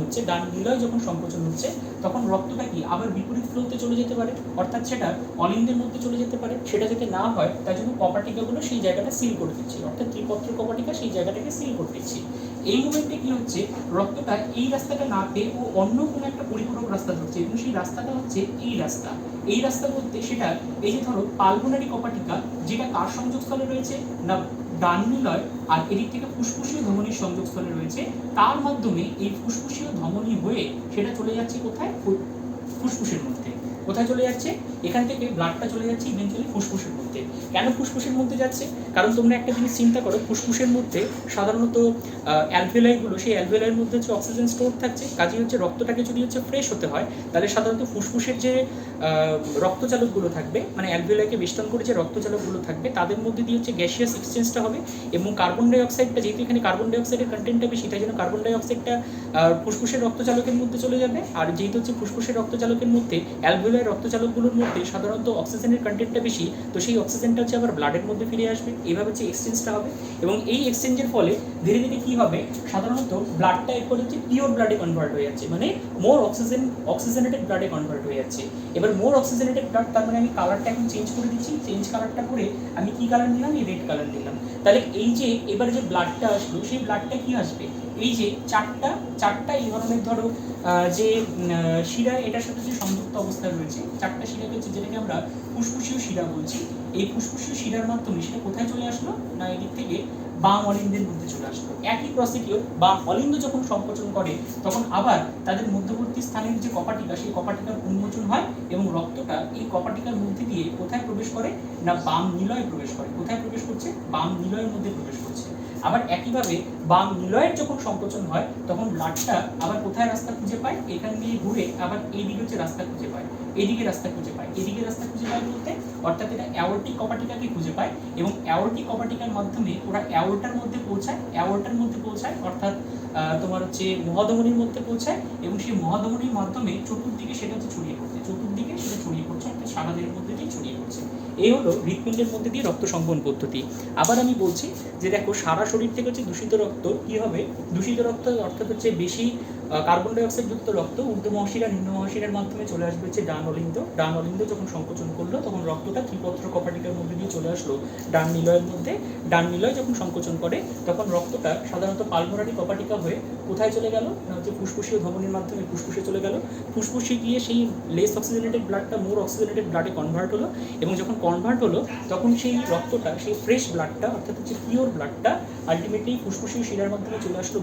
হচ্ছে, তখন রক্তটা কি আবার বিপরীত ফ্লোতে চলে যেতে পারে, অর্থাৎ সেটা অলিন্দের মধ্যে চলে যেতে পারে। সেটা যাতে না হয় তার জন্য কপাটিকাগুলো সেই জায়গাটা সিল করে দিচ্ছে, অর্থাৎ ত্রিপত্র কপাটিকা সেই জায়গাটাকে সিল করে দিচ্ছে। এই মুমেন্টে কি হচ্ছে? রক্তটা এই রাস্তাটা না পেয়ে ও অন্য কোনো একটা পরিপূরক রাস্তা ধরছে, এবং সেই রাস্তাটা হচ্ছে এই রাস্তা বলতে সেটা এই যে ধরো পালমোনারি কপাটিকা, যেটা কার সংযোগস্থলে রয়েছে? না, ডান নিলয় আর এদিক থেকে ফুসফুসীয় ধমনীর সংযোগস্থলে রয়েছে। তার মাধ্যমে এই ফুসফুসীয় ধমনী হয়ে সেটা চলে যাচ্ছে কোথায়? ফুসফুসের মধ্যে। কোথায় চলে যাচ্ছে? এখান থেকে ব্লাডটা চলে যাচ্ছে ইভেন্চুয়ালি ফুসফুসের মধ্যে। কেন ফুসফুসের মধ্যে যাচ্ছে? কারণ তোমরা একটা জিনিস চিন্তা করো, ফুসফুসের মধ্যে সাধারণত অ্যালভেলাইগুলো, সেই অ্যালভেলাইয়ের মধ্যে হচ্ছে অক্সিজেন স্টোর থাকছে। কাজেই হচ্ছে রক্তটাকে যদি হচ্ছে ফ্রেশ হতে হয়, তাহলে সাধারণত ফুসফুসের যে রক্তচালকগুলো থাকবে, মানে অ্যালভেলাইকে বেষ্টন করে যে রক্তচালকগুলো থাকবে, তাদের মধ্যে দিয়ে হচ্ছে গ্যাসিয়াস এক্সচেঞ্জটা হবে, এবং কার্বন ডাই অক্সাইডটা, যেহেতু এখানে কার্বন ডাই অক্সাইডের কন্টেন্টটা বেশি, তাই জন্য কার্বন ডাই অক্সাইডটা ফুসফুসের রক্তচালকের মধ্যে চলে যাবে। আর যেহেতু হচ্ছে ফুসফুসের রক্তচালকের মধ্যে অ্যালভেলাইয়ের রক্তচালকগুলোর মধ্যে সাধারণত অক্সিজেনের কন্টেন্টটা বেশি, তো সেই অক্সিজেনটা হচ্ছে আবার ব্লাডের মধ্যে ফিরে আসবে। এইভাবে হচ্ছে এক্সচেঞ্জটা হবে, এবং এই এক্সচেঞ্জের ফলে ধীরে ধীরে কি হবে? সাধারণত ব্লাডটা এরপর হচ্ছে পিওর ব্লাডে কনভার্ট হয়ে যাচ্ছে, মানে মোর অক্সিজেনেটেড ব্লাডে কনভার্ট হয়ে যাচ্ছে। এবার মোর অক্সিজেনেটেড ব্লাড, তার মানে আমি কালারটা এখন চেঞ্জ করে দিচ্ছি। চেঞ্জ কালারটা করে আমি কি কালার নিলাম? এই রেড কালার নিলাম। তাহলে এই যে এবার যে ব্লাডটা আসলো, সেই ব্লাডটা কি আসবে? এই যে চারটা এই ধরনের ধরো যে শিরা এটার সাথে যে সংযুক্ত অবস্থায় রয়েছে, চারটা শিরা রয়েছে, যেটাকে আমরা ফুসফুসীয় শিরা বলছি। এই ফুসফুসীয় শিরার মাধ্যমে সেটা কোথায় চলে আসলো? না, এদিক থেকে বাম অলিন্দের মধ্যে চলে আসলো। একই প্রসিডিওর, বাম অলিন্দ যখন সংকোচন করে, তখন আবার তাদের মধ্যবর্তী স্থানের যে কপাটিকা, সেই কপাটিকার উন্মোচন হয়, এবং রক্তটা এই কপাটিকার মধ্যে দিয়ে কোথায় প্রবেশ করে? না, বাম নিলয়ে প্রবেশ করে। কোথায় প্রবেশ করছে? বাম নিলয়ের মধ্যে প্রবেশ করছে। আবার একইভাবে বাম নিলয়ের যখন সংকোচন হয়, তখন ব্লাডটা আবার কোথায় রাস্তা খুঁজে পায়? এখান দিয়ে ঘুরে আবার এইদিকে হচ্ছে রাস্তা খুঁজে পায়, এদিকে রাস্তা খুঁজে পায় বলতে অর্থাৎ এটা অ্যাওর্টিক কপাটিকাকে খুঁজে পায়, এবং অ্যাওর্টিক কপাটিকার মাধ্যমে ওরা অ্যাওর্টার মধ্যে পৌঁছায়, অর্থাৎ তোমার হচ্ছে মহাধমনীর মধ্যে পৌঁছায়, এবং সেই মহাধমনীর মাধ্যমে চতুর্দিকে সেটা হচ্ছে ছড়িয়ে পড়ছে, অর্থাৎ সারা দেহের মধ্যে দিয়ে ছড়িয়ে পড়ছে। এই হলো হৃৎপিণ্ডের মধ্যে দিয়ে রক্ত সংবহন পদ্ধতি। আবার আমি বলছি যে দেখো, সারা শরীর থেকে হচ্ছে দূষিত রক্ত কি হবে? দূষিত রক্ত অর্থাৎ হচ্ছে বেশি কার্বন ডাই অক্সাইড যুক্ত রক্ত ঊর্ধ্ব মহাশিরা নিম্ন মহাশিরার মাধ্যমে চলে আসবে হচ্ছে ডান অলিন্দ যখন সংকোচন করলো, তখন রক্তটা ত্রিপত্র কপাটিকার মধ্যে দিয়ে চলে আসলো ডান নিলয়ের মধ্যে। ডান নিলয় যখন সংকোচন করে, তখন রক্তটা সাধারণত পালমোনারি কপাটিকা হয়ে কোথায় চলে গেল? না, হচ্ছে ফুসফুসীয় ধমনীর মাধ্যমে ফুসফুসে চলে গেল। ফুসফুসে গিয়ে সেই লেস অক্সিজেনেটেড ব্লাডটা মোর অক্সিজেনেটেড ব্লাডে কনভার্ট হলো, এবং যখন কনভার্ট হলো, তখন সেই রক্তটা, সেই ফ্রেশ ব্লাডটা, অর্থাৎ হচ্ছে পিওর ব্লাডটা আলটিমেটলি ফুসফুসীয় শিরার মাধ্যমে চলে আসলো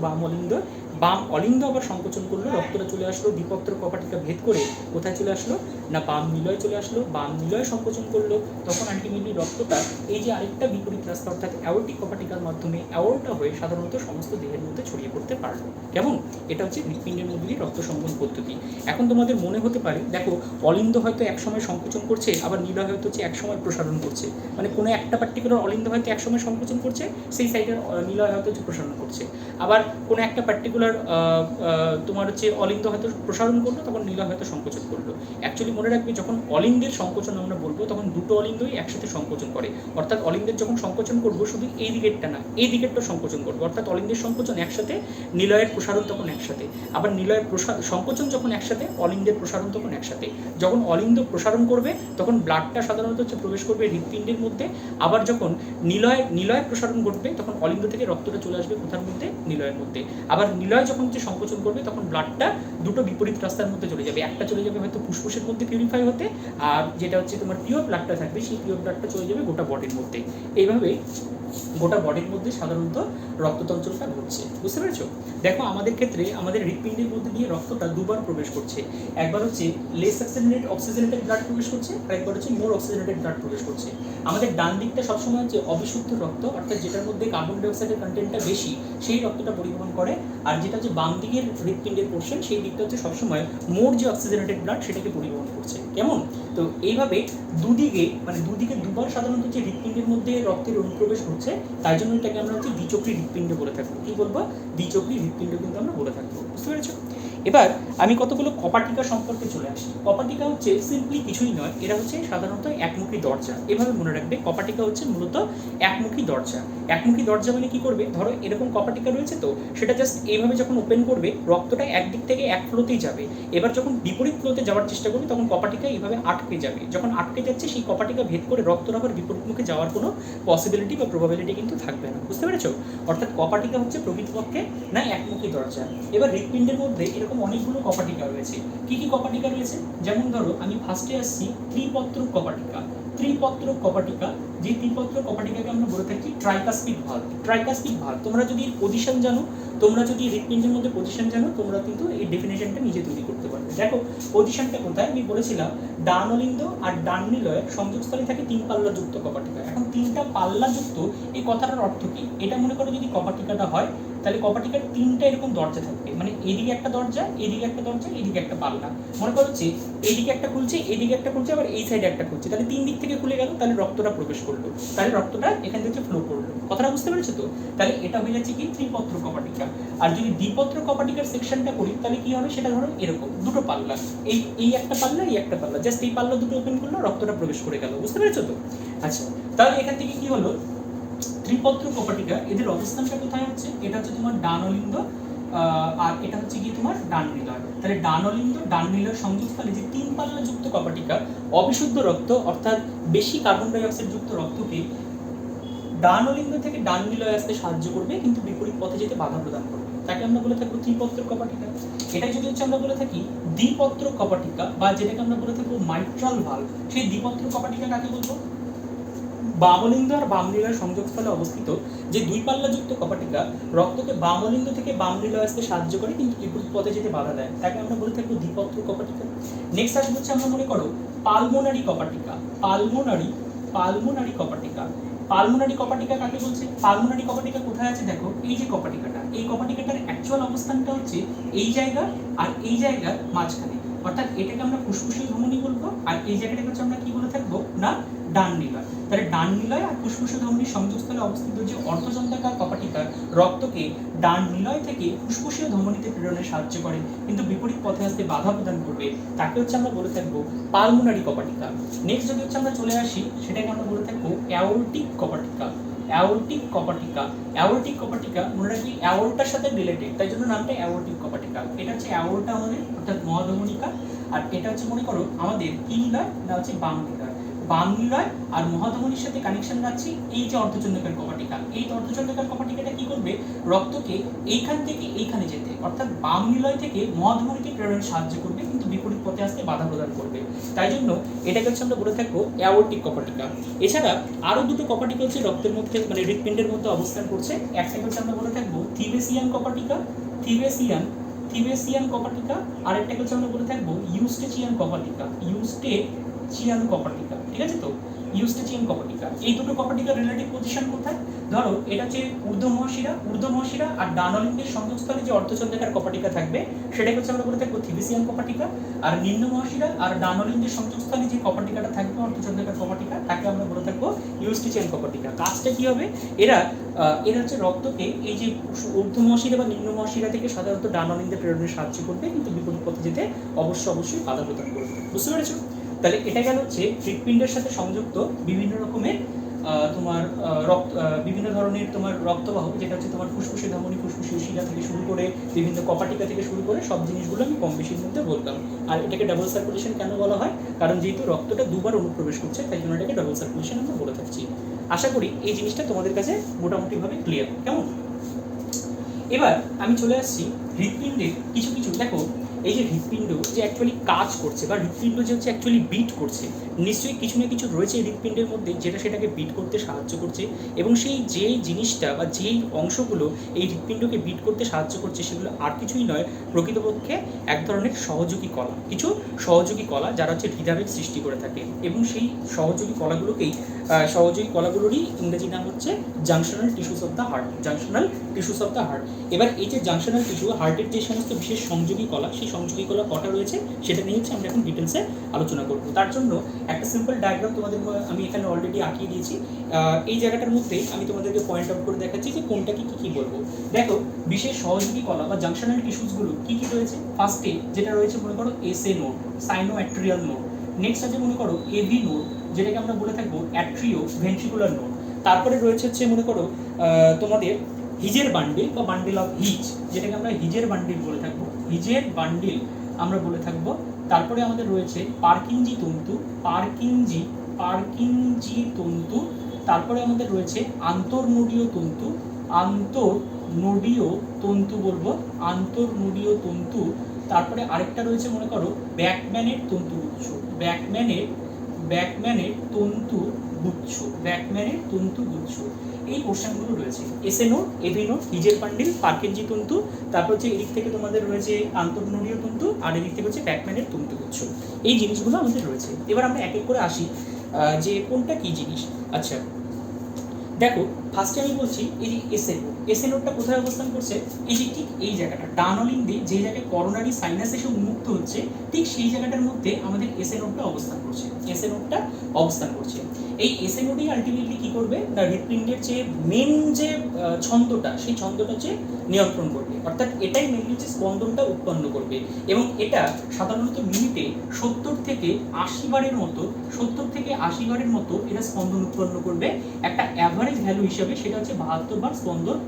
বাম অলিন্দ আবার সংকোচন করলো, রক্তটা চলে আসলো দ্বিপত্র কপাটিকা ভেদ করে কোথায় চলে আসলো? না, বাম নিলয় চলে আসলো। বাম নিলয় সংকোচন করলো, তখন আলটিমেটলি রক্তটা এই যে আরেকটা বিপরীত রাস্তা, অর্থাৎ অ্যাওর্টিক কপাটিকার মাধ্যমে অ্যাওর্টা হয়ে সাধারণত সমস্ত দেহের মধ্যে ছড়িয়ে পড়তে পারলো। কেমন? এটা হচ্ছে হৃৎপিণ্ডের মধ্যে দিয়ে রক্ত সংবহন পদ্ধতি। এখন তোমাদের মনে হতে পারে, দেখো অলিন্দ হয়তো একসময় সংকোচন করছে, আবার নিলয় হয়তো হচ্ছে একসময় প্রসারণ করছে, মানে কোনো একটা পার্টিকুলার অলিন্দ হয়তো একসময় সংকোচন করছে, সেই সাইডের নিলয় হয়তো হচ্ছে প্রসারণ করছে। আবার কোনো একটা পার্টিকুলার পার্টিকুলার তোমার হচ্ছে অলিন্দ হয়তো প্রসারণ করলো, তখন নিলয় হয়তো সংকোচন করলো। অ্যাকচুয়ালি মনে রাখবে, যখন অলিন্দের সংকোচন আমরা বলবো তখন দুটো অলিন্দই একসাথে সংকোচন করে। অর্থাৎ অলিন্দের যখন সংকোচন করবো শুধু এই দিকেরটা না, এই দিকেরটা সংকোচন করবো। অর্থাৎ অলিন্দের সংকোচন একসাথে, নিলয়ের প্রসারণ তখন একসাথে। আবার নিলয়ের সংকোচন যখন একসাথে, অলিন্দের প্রসারণ তখন একসাথে। যখন অলিন্দ প্রসারণ করবে তখন ব্লাডটা সাধারণত হচ্ছে প্রবেশ করবে হৃৎপিণ্ডের মধ্যে। আবার যখন নিলয়ের প্রসারণ ঘটবে তখন অলিন্দ থেকে রক্তটা চলে আসবে কোথার মধ্যে, নিলয়ের মধ্যে। আবার নিলয় যখন হচ্ছে সংকোচন করবে তখন ব্লাডটা দুটো বিপরীত রাস্তার মধ্যে চলে যাবে। একটা চলে যাবে হয়তো ফুসফুসের মধ্যে পিউরিফাই হতে, আর যেটা হচ্ছে তোমার পিওর ব্লাডটা থাকবে সেই পিওর ব্লাডটা চলে যাবে গোটা বডির মধ্যে। এইভাবে গোটা বডির মধ্যে সাধারণত রক্তচঞ্চলতা ঘটছে। বুঝতে পেরেছো? দেখো আমাদের ক্ষেত্রে আমাদের হৃৎপিণ্ডের মধ্যে দিয়ে রক্তটা দুবার প্রবেশ করছে। একবার হচ্ছে লেস অক্সিজেনেটেড ব্লাড প্রবেশ করছে, আর একবার হচ্ছে মোর অক্সিজেনেটেড ব্লাড প্রবেশ করছে। আমাদের ডান দিকটা সবসময় হচ্ছে অবিশুদ্ধ রক্ত, অর্থাৎ যেটার মধ্যে কার্বন ডাইঅক্সাইডের কন্টেন্টটা বেশি, সেই রক্তটা পরিবহন করে। আর যেটা হচ্ছে বাম দিকের হৃৎপিণ্ডের পোর্শন, সেই দিকটা হচ্ছে সবসময় মোর যে অক্সিজেনেটেড ব্লাড সেটাকে পরিবহন করছে। কেমন? তো এইভাবে দুদিকে দুবার সাধারণত হচ্ছে হৃৎপিণ্ডের মধ্যে রক্তের অনুপ্রবেশ হচ্ছে। তাই জন্য এটাকে আমরা হচ্ছে দ্বিচক্রী হৃৎপিণ্ড বলে থাকবো। কি বলবো? দ্বিচক্রী হৃৎপিণ্ড কিন্তু আমরা বলে থাকবো। বুঝতে পেরেছো? এবার আমি কতগুলো কপাটিকা সম্পর্কে চলে আসি। কপাটিকা হচ্ছে সিম্পলি কিছুই নয়, এরা হচ্ছে সাধারণত একমুখী দরজা। এভাবে মনে রাখবে, কপাটিকা হচ্ছে মূলত একমুখী দরজা। একমুখী দরজা মানে কি করবে, ধরো এরকম কপাটিকা রয়েছে, তো সেটা জাস্ট এইভাবে যখন ওপেন করবে রক্তটা একদিক থেকে এক ফ্লোতেই যাবে। এবার যখন বিপরীত ফ্লোতে যাওয়ার চেষ্টা করবে তখন কপাটিকা এইভাবে আটকে যাবে। যখন আটকে যাচ্ছে সেই কপাটিকা ভেদ করে রক্তটা আবার বিপরীত মুখে যাওয়ার কোনো পসিবিলিটি বা প্রবাবিলিটি কিন্তু থাকবে না। বুঝতে পেরেছো? অর্থাৎ কপাটিকা হচ্ছে প্রকৃতপক্ষে না একমুখী দরজা। এবার হৃৎপিণ্ডের মধ্যে এরকম অনেকগুলো কপাটিকা রয়েছে। কি কি কপাটিকা রয়েছে? যেমন ধরো আমি ফার্স্টে আসছি ত্রিপত্র কপাটিকা। ত্রিপত্র কপাটিকা, যে ত্রিপত্র কপাটিকাকে আমরা বলে থাকি ট্রাইকাস্পিড ভালভ। ট্রাইকাস্পিড ভালভ, তোমরা যদি পজিশন জানো, তোমরা যদি হৃৎপিণ্ডের মধ্যে পজিশন জানো, তোমরা কিন্তু এই ডেফিনেশনটা নিজে তৈরি করতে পারবে। দেখো পজিশনটা কোথায়, আমি বলেছিলাম ডান অলিন্দ আর ডান নিলয়ের সংযোগস্থলে থাকে তিন পাল্লাযুক্ত কপাটিকা। এখন তিনটা পাল্লাযুক্ত, এই কথাটার অর্থ কি? এটা মনে করো যদি কপাটিকাটা হয়, তাহলে কপাটিকার তিনটা এরকম দরজা থাকবে, মানে এদিকে একটা দরজা, এদিকে একটা দরজা, এদিকে একটা পাল্লা। মনে করো হচ্ছে এইদিকে একটা খুলছে, এদিকে একটা খুলছে, আবার এই সাইডে একটা খুলছে, তাহলে তিন দিক থেকে খুলে গেল, তাহলে রক্তটা প্রবেশ করলো, তাহলে রক্তটা এখান থেকে ফ্লো করলো। কথাটা বুঝতে পেরেছো তো? তাহলে এটা হয়ে যাচ্ছে কি ত্রিপত্র কপাটিকা। আর যদি দ্বিপত্র কপাটিকার সেকশনটা করি তাহলে কি হবে, সেটা ধরো এরকম দুটো পাল্লা, এই একটা পাল্লা, এই একটা পাল্লা, জাস্ট এই পাল্লা দুটো ওপেন করলো, রক্তটা প্রবেশ করে গেল। বুঝতে পেরেছো তো? আচ্ছা, তাহলে এখান থেকে কি হলো, ত্রিপত্র কপাটিকা এদের অবস্থানটা কোথায় হচ্ছে, এটা হচ্ছে তোমার ডান অলিন্দ, আর এটা হচ্ছে কি তোমার ডান নিলয়। তাহলে ডান অলিন্দ ডান নিলয় সংযোগস্থলে যে তিন পাল্লা যুক্ত কপাটিকা অবিশুদ্ধ রক্ত, অর্থাৎ বেশি কার্বন ডাই অক্সাইড যুক্ত রক্তকে ডান অলিন্দ থেকে ডান নিলয়ে আসতে সাহায্য করবে, কিন্তু বিপরীত পথে যেতে বাধা প্রদান করবে, তাকে আমরা বলে থাকবো ত্রিপত্র কপাটিকা। এটাই যদি হচ্ছে আমরা বলে থাকি দ্বিপত্র কপাটিকা, বা যেটাকে আমরা বলে থাকবো মাইট্রাল ভালভ। সেই দ্বিপত্র কপাটিকা কাকে বলবো? বাম অলিন্দ আর বাম নিলয়ের সংযোগস্থলে অবস্থিত যে দুই পাল্লাযুক্ত কপাটিকা রক্তকে বাম অলিন্দ থেকে বাম নিলয়ে আসতে সাহায্য করে, কিন্তু বিপরীত পথে যেতে বাধা দেয়, তাকে আমরা বলে থাকবো দ্বিপত্র কপাটিকা। নেক্সট আসবে হচ্ছে আমরা মনে করো পালমোনারি কপাটিকা। পালমোনারি কপাটিকা। পালমোনারি কপাটিকা কাকে বলছে? পালমোনারি কপাটিকা কোথায় আছে দেখো, এই যে কপাটিকাটা, এই কপাটিকাটার অ্যাকচুয়াল অবস্থানটা হচ্ছে এই জায়গা আর এই জায়গার মাঝখানে, অর্থাৎ এটাকে আমরা ফুসফুসীয় ধমনী বলবো, আর এই জায়গাটাকে হচ্ছে আমরা কি বলে থাকবো না ডান নিলয়। তাহলে ডান নিলয় আর ফুসফুসীয় ধমনীর সংযোগস্থলে অবস্থিত যে অর্ধচন্দ্রাকার কপাটিকা রক্তকে ডান নিলয় থেকে ফুসফুসীয় ধমনীতে প্রেরণে সাহায্য করে, কিন্তু বিপরীত পথে আসতে বাধা প্রদান করবে, তাকে হচ্ছে আমরা বলে থাকবো পালমোনারি কপাটিকা। নেক্সট যদি হচ্ছে আমরা চলে আসি, সেটাকে আমরা বলে থাকবো অ্যাওর্টিক কপাটিকা। অ্যাওর্টিক কপাটিকা, অ্যাওর্টিক কপাটিকা মনে রাখবি অ্যাওর্টার সাথে রিলেটেড, তাই জন্য নামটা অ্যাওর্টিক কপাটিকা। এটা হচ্ছে অ্যাওর্টা আমাদের, অর্থাৎ মহাধমনিকা, আর এটা হচ্ছে মনে করো আমাদের কি নিলয় না হচ্ছে বাম নিলয়। বাম নিলয় আর মহাধমনির সাথে কানেকশন রাখছি এই যে অর্ধচন্দ্রাকার কপাটিকা। এই অর্ধচন্দ্রাকার কপাটিকাটা কি করবে, রক্তকে এইখান থেকে এইখানে যেতে, অর্থাৎ বাম নিলয় থেকে মহাধমনিতে প্রেরণে সাহায্য করবে, কিন্তু বিপরীত পথে আসতে বাধা প্রদান করবে, তাই জন্য এটাকে হচ্ছে আমরা বলে থাকবো অ্যাওর্টিক কপাটিকা। এছাড়া আরো দুটো কপাটিকা হচ্ছে রক্তের মধ্যে মানে হৃৎপিণ্ডের মধ্যে অবস্থান করছে। একটা হচ্ছে আমরা বলে থাকবো থিবেসিয়ান কপাটিকা, থিবেসিয়ান কপাটিকা, আর একটা হচ্ছে আমরা বলে থাকবো ইউস্টেচিয়ান কপাটিকা, ইউস্টেচিয়ান কপাটিকা। ঠিক আছে তো? ইউস্টেচিয়ান কপাটিকা। এই দুটো কপাটিকার রিলেটিভ পজিশন কোথায়? ধরো এটা হচ্ছে ঊর্ধ্ব মহাশিরা আর ডান অলিন্দের সংযোগস্থলে যে অর্ধচন্দ্রাকার কপাটিকা থাকবে সেটাকে হচ্ছে আমরা বলে থাকবো থিবিসিয়ান কপাটিকা, আর নিম্ন মহাশিরা আর ডান অলিন্দের সংযোগস্থলে যে কপাটিকাটা থাকবে অর্ধচন্দ্রাকার কপাটিকা তাকে আমরা বলে থাকবো ইউস্টেচিয়ান কপাটিকা। কাজটা কি হবে? এরা হচ্ছে রক্তকে এই যে ঊর্ধ্ব মহাশিরা বা নিম্ন মহাশিরা থেকে সাধারণত ডান অলিন্দে প্রেরণে সাহায্য করবে, কিন্তু বিপরীত পথে যেতে অবশ্যই বাধা প্রদান করবে। বুঝতে পেরেছো? তাহলে এটা গেল হচ্ছে হৃৎপিণ্ডের সাথে সংযুক্ত বিভিন্ন রকমের তোমার বিভিন্ন ধরনের তোমার রক্তবাহ, যেটা হচ্ছে তোমার ফুসফুসে ধমনী, ফুসফুসে শিরা থেকে শুরু করে বিভিন্ন কপাটিকা থেকে শুরু করে সব জিনিসগুলো আমি কম বেশির মধ্যে বলতাম। আর এটাকে ডাবল সার্কুলেশন কেন বলা হয়? কারণ যেহেতু রক্তটা দুবার অনুপ্রবেশ করছে তাই জন্য এটাকে ডাবল সার্কুলেশন আমরা বলে থাকছি। আশা করি এই জিনিসটা তোমাদের কাছে মোটামুটিভাবে ক্লিয়ার। কেমন? এবার আমি চলে আসছি হৃৎপিণ্ডের কিছু দেখো, এই যে হৃৎপিণ্ড যে অ্যাকচুয়ালি কাজ করছে বা হৃৎপিণ্ড যে হচ্ছে অ্যাকচুয়ালি বিট করছে, নিশ্চয়ই কিছু না কিছু রয়েছে হৃৎপিণ্ডের মধ্যে যেটা সেটাকে বিট করতে সাহায্য করছে, এবং সেই যে জিনিসটা বা যেই অংশগুলো এই হৃৎপিণ্ডকে বিট করতে সাহায্য করছে সেগুলো আর কিছুই নয়, প্রকৃতপক্ষে এক ধরনের সহযোগী কলা যারা হচ্ছে হৃদাবেগ সৃষ্টি করে থাকে, এবং সেই সহযোগী কলাগুলোরই ইংরেজি নাম হচ্ছে junctional tissues of the heart. এবার এই যে জাংশনাল টিস্যু, হার্টের যে সমস্ত বিশেষ সংযোগী কলা, সেই সংযোগী কলা কটা রয়েছে সেটা নিয়ে হচ্ছে আমরা এখন ডিটেলসে আলোচনা করব। তার জন্য একটা সিম্পল ডায়াগ্রাম তোমাদের আমি এখানে অলরেডি আঁকিয়ে দিয়েছি। এই জায়গাটার মধ্যে আমি তোমাদেরকে পয়েন্ট আউট করে দেখাচ্ছি যে কোনটা কি বলবো। দেখো, বিশেষ সহযোগী কলা বা জাংশনাল টিস্যুসগুলো কি রয়েছে। ফার্স্টে যেটা রয়েছে মনে করো SA node, sino atrial node. Next আছে মনে করো এভি নোড, যেটাকে আমরা বলে থাকবো অ্যাট্রিও ভেন্ট্রিকুলার নোড। তারপরে রয়েছে হচ্ছে মনে করো তোমাদের হিজের বান্ডিল বা বান্ডিল অফ হিজ, যেটাকে আমরা হিজের বান্ডিল বলে থাকবো। তারপরে আমাদের রয়েছে পার্কিনজি তন্তু। তারপরে আমাদের রয়েছে আন্তর্নোডীয় তন্তু। তারপরে আরেকটা রয়েছে মনে করো ব্যাকম্যানের তন্তুগুচ্ছ। এই পোর্শনগুলো রয়েছে SA node, AV node, his bundle, Purkinje তন্তু। তারপর হচ্ছে এদিক থেকে তোমাদের রয়েছে আন্তর্নোডীয় তন্তু, আর এদিক থেকে হচ্ছে ব্যাকম্যানের তন্তুগুচ্ছ। এই জিনিসগুলো আমাদের রয়েছে। এবার আমরা এক এক করে আসি যে কোনটা কি জিনিস। আচ্ছা দেখো, ফার্স্টে আমি বলছি এই যে এসএ নোডটা কোথায় অবস্থান করছে? এই যে ঠিক এই জায়গাটা ডান অলিন্দে যে জায়গায় করোনারি সাইনাস এসে উন্মুক্ত হচ্ছে, ঠিক সেই জায়গাটার মধ্যে আমাদের এসএ নোডটা অবস্থান করছে। এই এসএ নোডই আলটিমেটলি কি করবে না, হৃৎপিণ্ডের যে মেন যে ছন্দটা, সেই ছন্দটা হচ্ছে নিয়ন্ত্রণ করবে, অর্থাৎ এটাই মেনলি হচ্ছে স্পন্দনটা উৎপন্ন করবে। এবং এটা সাধারণত মিনিটে 70 থেকে 80 বারের মতো এটা স্পন্দন উৎপন্ন করবে। একটা অ্যাভারেজ ভ্যালু হিসেবে সেটা হচ্ছে 72 বার স্পন্দন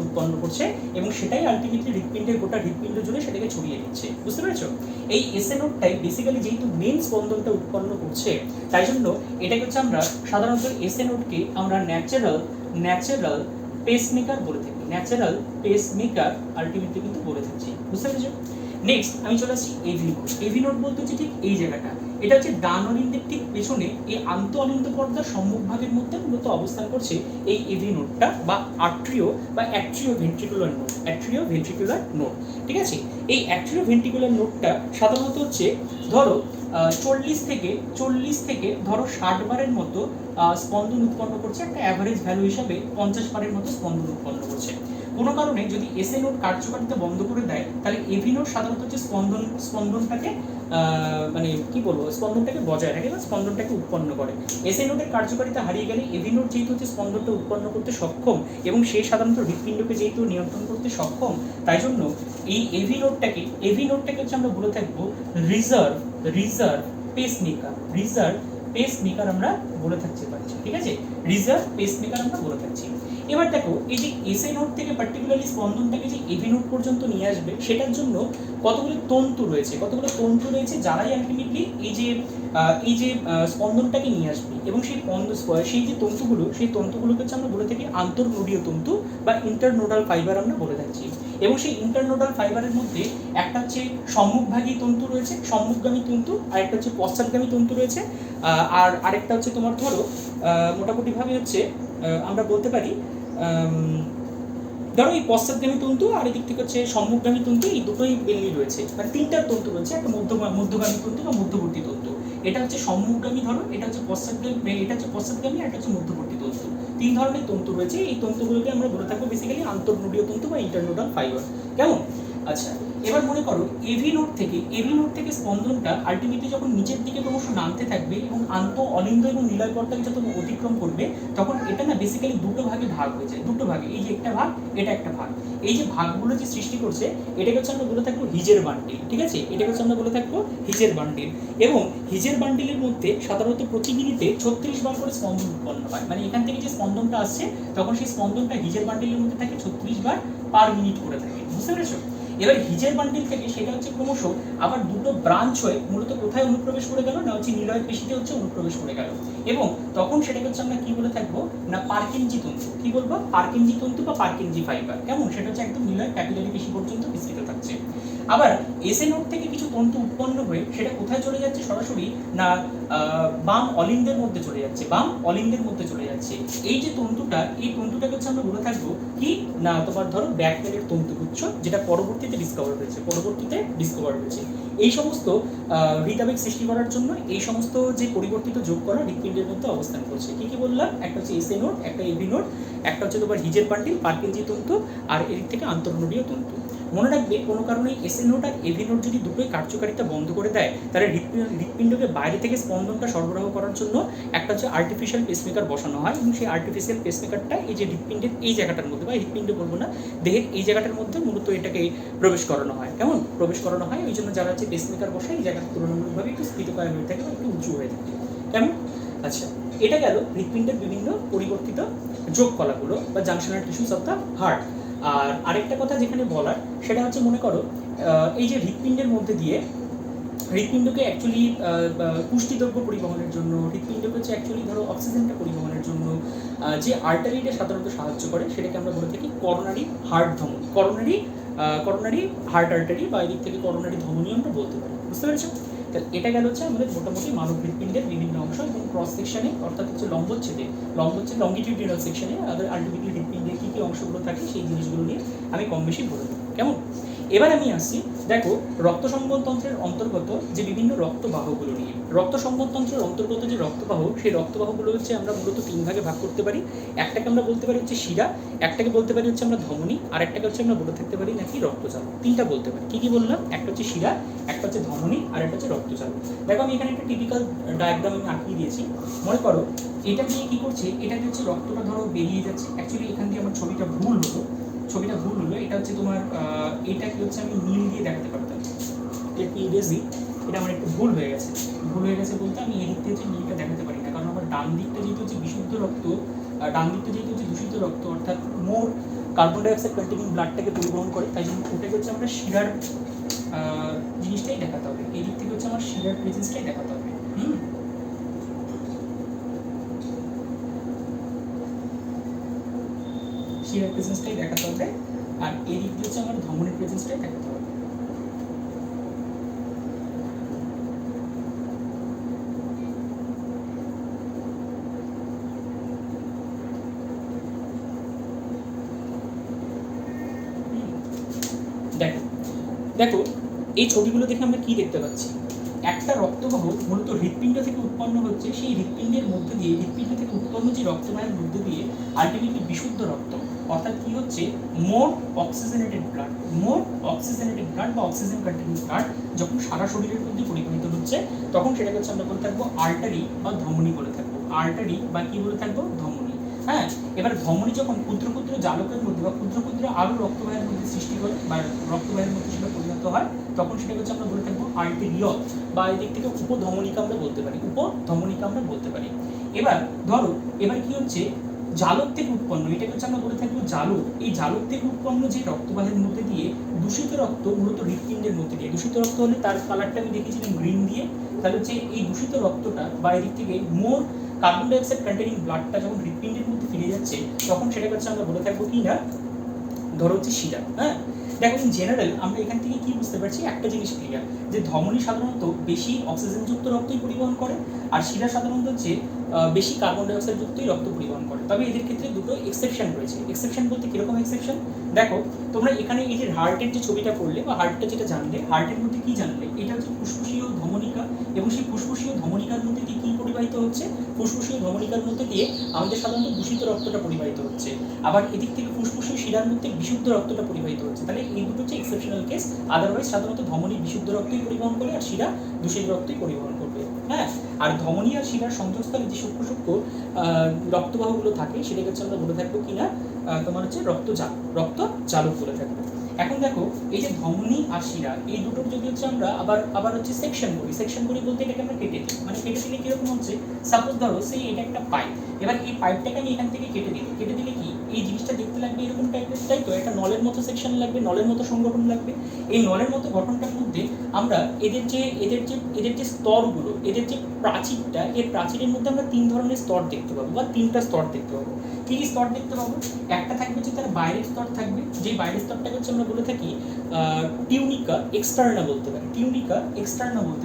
উৎপন্ন করছে, এবং সেটাই আলটিমেটলি গোটা হৃৎপিণ্ড জুড়ে সেটাকে ছড়িয়ে দিচ্ছে। বুঝতে পেরেছো? এই এসএ নোডটাই বেসিক্যালি যেহেতু মেন স্পন্দনটা উৎপন্ন করছে, তাই জন্য এটাকে হচ্ছে আমরা সাধারণত এসএ নোডকে আমরা ন্যাচারাল পেসমেকার বলে থাকি। আলটিমেটলি কিন্তু বলে থাকছি। বুঝতে পেরেছো? নেক্সট আমি চলে আসছি এভি নোড বলতে হচ্ছে ঠিক এই জায়গাটা। এটা হচ্ছে ডান অলিন্দের ঠিক পেছনে এই আন্ত অলিন্দ পর্দার সম্মুখভাগের মধ্যে মূলত অবস্থান করছে এই এভি নোডটা, বা অ্যাট্রিও ভেন্ট্রিকুলার নোড। ঠিক আছে? এই অ্যাট্রিও ভেন্ট্রিকুলার নোডটা সাধারণত হচ্ছে ধরো 40 থেকে ধরো 60 বারের মতো স্পন্দন উৎপন্ন করছে। একটা অ্যাভারেজ ভ্যালু হিসাবে 50 বারের মতো স্পন্দন উৎপন্ন করছে। কোনো কারণে যদি এসএ নোড কার্যকারিতা বন্ধ করে দেয়, তাহলে এভি নোড সাধারণত হচ্ছে স্পন্দনটাকে মানে কি বলবো, স্পন্দনটাকে বজায় রাখে বা স্পন্দনটাকে উৎপন্ন করে। এসএ নোডের কার্যকারিতা হারিয়ে গেলে এভি নোড যেহেতু হচ্ছে স্পন্দনটা উৎপন্ন করতে সক্ষম, এবং সে সাধারণত হৃৎপিণ্ডকে যেহেতু নিয়ন্ত্রণ করতে সক্ষম, তাই জন্য এই এভি নোডটাকে হচ্ছে আমরা বলে থাকবো রিজার্ভ পেসমেকার আমরা বলে থাকতে পারছি। ঠিক আছে? রিজার্ভ পেসমেকার আমরা বলে থাকছি। এবার দেখো, এই যে এসএ নোড থেকে পার্টিকুলারলি স্পন্দনটাকে যে এভি নোড পর্যন্ত নিয়ে আসবে, সেটার জন্য কতগুলো তন্তু রয়েছে যারাই আলটিমেটলি এই যে স্পন্দনটাকে নিয়ে আসবে, এবং সেই যে তন্তুগুলোকে হচ্ছে আমরা বলে থাকি আন্তর্নোডীয় তন্তু বা ইন্টারনোডাল ফাইবার আমরা বলে থাকছি। এবং সেই ইন্টারনোডাল ফাইবারের মধ্যে একটা হচ্ছে সম্মুখভাগী তন্তু রয়েছে, সম্মুখগামী তন্তু, আর একটা হচ্ছে পশ্চাৎগামী তন্তু রয়েছে, আর আরেকটা হচ্ছে তোমার ধরো মোটামুটিভাবে হচ্ছে আমরা বলতে পারি ধরো এই পশ্চাৎগামী তন্তু আর এদিক থেকে হচ্ছে সম্মুখগামী তন্তু, এই দুটোই মেনলি রয়েছে, মানে তিনটা তন্তু রয়েছে, একটা মধ্যগামী তন্তু বা মধ্যবর্তী তন্তু। এটা হচ্ছে সম্মুখগামী, ধরো এটা হচ্ছে পশ্চাৎগামী, এটা হচ্ছে পশ্চাৎগামী, আর এটা হচ্ছে মধ্যবর্তী তন্তু। তিন ধরনের তন্তু রয়েছে, এই তন্তুগুলোকে আমরা বলে থাকবো বেসিক্যালি আন্তঃনোডীয় তন্তু বা ইন্টারনোডাল ফাইবার। কেমন? আচ্ছা, এবার মনে করো এভি নোড থেকে স্পন্দনটা আলটিমেটলি যখন নিচের দিকে ক্রমশ নামতে থাকবে এবং অলিন্দ এবং নিলয় পর্দাকে যখন অতিক্রম করবে, তখন এটা না বেসিক্যালি দুটো ভাগে ভাগ হয়ে যায়, দুটো ভাগে, এই যে একটা ভাগ, এটা একটা ভাগ। এই যে ভাগগুলো যে সৃষ্টি করছে, এটাকে হচ্ছে আমরা বলে থাকবো হিজের বান্ডিল, ঠিক আছে? এটাকে হচ্ছে আমরা বলে থাকবো হিজের বান্ডিল। এবং হিজের বান্ডিলের মধ্যে সাধারণত প্রতি মিনিটে 36 বার করে স্পন্দন উৎপন্ন হয়, মানে এখান থেকে যে স্পন্দনটা আসছে তখন সেই স্পন্দনটা হিজের বান্ডিলের মধ্যে থাকে 36 বার পার মিনিট করে থাকে, বুঝতে পেরেছো? এবার হিজের বান্ডিল থেকে সেটা হচ্ছে ক্রমশ আবার দুটো ব্রাঞ্চ হয়ে মূলত কোথায় অনুপ্রবেশ করে গেল না, হচ্ছে নিলয় পেশিতে হচ্ছে অনুপ্রবেশ করে গেল। এবং তখন সেটাকে হচ্ছে আমরা কি বলে থাকবো না পার্কিনজি তন্তু। কি বলবো? পার্কিনজি তন্তু বা পার্কিনজি ফাইবার। কেমন? সেটা হচ্ছে একদম নিলয় ক্যাপিলারি পেশি পর্যন্ত বিস্তৃত থাকছে। আবার এসএ নোড থেকে কিছু তন্তু উৎপন্ন হয়ে সেটা কোথায় চলে যাচ্ছে সরাসরি না বাম অলিন্দের মধ্যে চলে যাচ্ছে, বাম অলিন্দের মধ্যে চলে যাচ্ছে। এই যে তন্তুটা, এই তন্তুটাকে হচ্ছে আমরা বলে থাকবো কি না তোমার ধরো ব্যাকটেরিয়ার তন্তুগুচ্ছ, যেটা পরবর্তীতে ডিসকভার হয়েছে। এই সমস্ত হৃদাবেগ সৃষ্টি করার জন্য এই সমস্ত যে পরিবর্তিত যোগ করা হৃৎপিণ্ডের মধ্যে অবস্থান করছে। কি কি বললাম? একটা হচ্ছে এসএ নোড, একটা এভি নোড, একটা হচ্ছে তোমার হিজের বান্ডিল, পার্কিনজি তন্তু, আর এদিক থেকে আন্তঃনোডীয় তন্তু। মনে রাখবে কোনো কারণে এসএ নোড আর এভি নোড যদি দুটোই কার্যকারিতা বন্ধ করে দেয়, তাহলে হৃৎপিণ্ডকে বাইরে থেকে স্পন্দনটা সরবরাহ করার জন্য একটা হচ্ছে আর্টিফিশিয়াল পেসমেকার বসানো হয়, এবং সেই আর্টিফিশিয়াল পেসমেকারটা এই যে হৃৎপিণ্ডের এই জায়গাটার মধ্যে, বা হৃৎপিণ্ড বলবো না, দেহের এই জায়গাটার মধ্যে মূলত এটাকে প্রবেশ করানো হয়। কেমন? প্রবেশ করানো হয়। ওই জন্য যারা হচ্ছে পেসমেকার বসায় এই জায়গাটা তুলনামূলকভাবে একটু স্থিতকায় হয়ে থাকে বা একটু উঁচু হয়ে থাকে। কেমন? আচ্ছা, এটা গেল হৃৎপিণ্ডের বিভিন্ন পরিবর্তিত যোগ কলাগুলো বা junctional tissues of the heart. আর আরেকটা কথা যেখানে বলার সেটা হচ্ছে মনে করো এই যে হৃৎপিণ্ডের মধ্যে দিয়ে হৃৎপিণ্ডকে অ্যাকচুয়ালি পুষ্টিদ্রব্য পরিবহনের জন্য, হৃৎপিণ্ডকে হচ্ছে অ্যাকচুয়ালি ধরো অক্সিজেনটা পরিবহনের জন্য যে আর্টারিটা সাধারণত সাহায্য করে সেটাকে আমরা বলে থাকি করোনারি হার্ট ধমনী, করোনারি হার্ট আর্টারি, বা এদিক থেকে করোনারি ধমনী আমরা বলতে পারি। বুঝতে পেরেছো? তাহলে এটা গেল হচ্ছে আমাদের মোটামুটি মানব হৃৎপিণ্ডের বিভিন্ন অংশ, এবং ক্রস সেকশনে অর্থাৎ হচ্ছে লম্বচ্ছেদে লঙ্গিটিউডিনাল সেকশনে আমাদের আলটিমেটলি হৃৎপিণ্ডের কী কী অংশগুলো থাকে সেই জিনিসগুলো নিয়ে আমি কম বেশি বলে দেবো। কেমন? এবার আমি আসছি দেখো রক্ত সংবহনতন্ত্রের অন্তর্গত যে বিভিন্ন রক্তবাহগুলো নিয়ে। রক্ত সংবহনতন্ত্রের অন্তর্গত যে রক্তবাহ, সেই রক্তবাহগুলো হচ্ছে আমরা মূলত তিন ভাগে ভাগ করতে পারি। একটাকে আমরা বলতে পারি হচ্ছে শিরা, একটাকে বলতে পারি হচ্ছে আমরা ধমনী, আর একটাকে হচ্ছে আমরা বলে থাকতে পারি নাকি রক্তচাপ। তিনটা বলতে পারি। কি কি বললাম? একটা হচ্ছে শিরা, একটা হচ্ছে ধমনী, আর একটা হচ্ছে রক্তচাপ। দেখো আমি এখানে একটা টিপিক্যাল ডায়াগ্রাম আমি আঁকিয়ে দিয়েছি। মনে করো এটা দিয়ে কি করছে, এটা হচ্ছে রক্তটা ধরো বেরিয়ে যাচ্ছে। অ্যাকচুয়ালি এখান দিয়ে আমার ছবিটা ভুল হলো, এটা হচ্ছে তোমার এটা কি হচ্ছে আমি নীল দিয়ে দেখাতে পারতাম, এটা আমার একটু ভুল হয়ে গেছে বলতে আমি এই দিক থেকে হচ্ছে নীলটা দেখাতে পারি না, কারণ আমার ডান দিকটা যেহেতু হচ্ছে বিশুদ্ধ রক্ত, দূষিত রক্ত, অর্থাৎ মোর কার্বন ডাইঅক্সাইড কন্টেনিং ব্লাডটাকে পরিবহন করে, তাই জন্য ওটাকে হচ্ছে আমরা শিরার জিনিসটাই দেখাতে হবে। এই দিক থেকে হচ্ছে আমার শিরার প্রেজেন্সটাই দেখাতে হবে। শিরার প্রেজেন্সটাই দেখাতে হবে, আর এই দিক দিয়ে হচ্ছে আমার ধমনীর প্রেজেন্সটাই দেখাতে হবে। দেখো এই ছবিগুলো দেখে আমরা কি দেখতে পাচ্ছি? একটা রক্তবাহ মূলত হৃৎপিণ্ড থেকে উৎপন্ন হচ্ছে, সেই হৃৎপিণ্ডের মধ্যে দিয়ে, হৃৎপিণ্ড থেকে উৎপন্ন যে রক্তবাহের মধ্যে দিয়ে আলটিমেটলি বিশুদ্ধ রক্ত, অর্থাৎ কি হচ্ছে মোর অক্সিজেনেটেড ব্লাড বা অক্সিজেন কন্টেনিং ব্লাড যখন সারা শরীরের মধ্যে পরিগণিত হচ্ছে, তখন সেটাকে হচ্ছে আমরা বলে থাকবো আর্টারি বা ধমনী বলে থাকবো, আর্টারি বা কি বলে থাকবো? ধমনী। হ্যাঁ, এবার ধমনী যখন ক্ষুদ্র ক্ষুদ্র জালকের মধ্যে বা ক্ষুদ্র ক্ষুদ্র আরো রক্তবাহের মধ্যে সৃষ্টি করে বা রক্তবাহের মধ্যে সেটা পরিণত হয়, তখন সেটাকে হচ্ছে আমরা বলে থাকবো আর্টেরিয়ল, বা এদিক থেকে উপধমনিকা আমরা বলতে পারি। এবার ধরো এবার কি হচ্ছে জালক থেকে উৎপন্ন, এটাকে হচ্ছে আমরা বলে থাকবো জালক। এই জালক থেকে উৎপন্ন যে রক্তবাহের মধ্যে দিয়ে দূষিত রক্ত মূলত হৃৎপিণ্ডের মধ্যে দিয়ে, দূষিত রক্ত হলে তার কালারটা আমি দেখেছিলাম গ্রিন দিয়ে, তাহলে হচ্ছে এই দূষিত রক্তটা বা এদিক থেকে মোর কার্বন ডাইঅক্সাইড কন্টেনিং ব্লাডটা যখন হৃৎপিণ্ডের মধ্যে ফিরে যাচ্ছে, তখন সেটাকে হচ্ছে আমরা বলে থাকবো কি না, ধরো হচ্ছে শিরা। হ্যাঁ, দেখো ইন জেনারেল আমরা এখান থেকে কি বুঝতে পারছি, একটা জিনিস ক্লিয়ার, যে ধমনী সাধারণত বেশি অক্সিজেনযুক্ত রক্তই পরিবহন করে, আর শিরা সাধারণত হচ্ছে বেশি কার্বন ডাইঅক্সাইড যুক্তই রক্ত পরিবহন করে। তবে এদের ক্ষেত্রে দুটো এক্সেপশন রয়েছে। এক্সেপশন বলতে কীরকম এক্সেপশন? দেখো তোমরা এখানে এই যে হার্টের যে ছবিটা পড়লে বা হার্টটা যেটা জানলে, হার্টের মধ্যে কী জানলে? এটা হচ্ছে ফুসফুসীয় ধমনিকা, এবং সেই ফুসফুসীয় ধমনিকার মধ্যে দিয়ে কী পরিবাহিত হচ্ছে? ফুসফুসীয় ধমনিকার মধ্যে দিয়ে আমাদের সাধারণত দূষিত রক্তটা পরিবাহিত হচ্ছে, আবার এদিক থেকে ফুসফুসীয় শিরার মধ্যে বিশুদ্ধ রক্তটা পরিবাহিত হচ্ছে। তাহলে এই দুটো হচ্ছে এক্সেপশনাল কেস। আদারওয়াইজ সাধারণত ধমনী বিশুদ্ধ রক্তই পরিবহন করে আর শিরা দূষিত রক্তই পরিবহন করবে। হ্যাঁ, আর ধমনী আর শিরার সংযোগস্থলে যে সূক্ষ্ম সূক্ষ্ম রক্তবাহগুলো থাকে সেটাকে হচ্ছে আমরা বলে থাকবো কিনা তোমার হচ্ছে রক্তজালক বলে থাকবো। এখন দেখো এই যে ধমনী আর শিরা এই দুটোর যদি হচ্ছে আমরা আবার হচ্ছে সেকশন করি বলতে এটাকে আমরা কেটে দিই। মানে কেটে দিলে কিরকম হচ্ছে? সাপোজ ধরো সেই এটা একটা পাইপ, এবার এই পাইপটাকে আমি এখান থেকে কেটে দিলে কি এই জিনিসটা দেখতে লাগবে এরকম টাইপের, তাই তো? একটা নলের মতো সেকশন লাগবে, নলের মতো সংগঠন লাগবে। এই নলের মতো গঠনটার মধ্যে আমরা এদের যে স্তরগুলো, এদের যে প্রাচীরটা, এই প্রাচীরের মধ্যে আমরা 3 ধরনের স্তর দেখতে পাবো বা 3টা স্তর দেখতে পাবো। কী কী স্তর দেখতে পাবো? একটা থাকবে যে তার বাইরের স্তর থাকবে, যে বাইরের স্তরটাকে হচ্ছে আমরা বলে থাকি টিউনিকা এক্সটার্না বলতে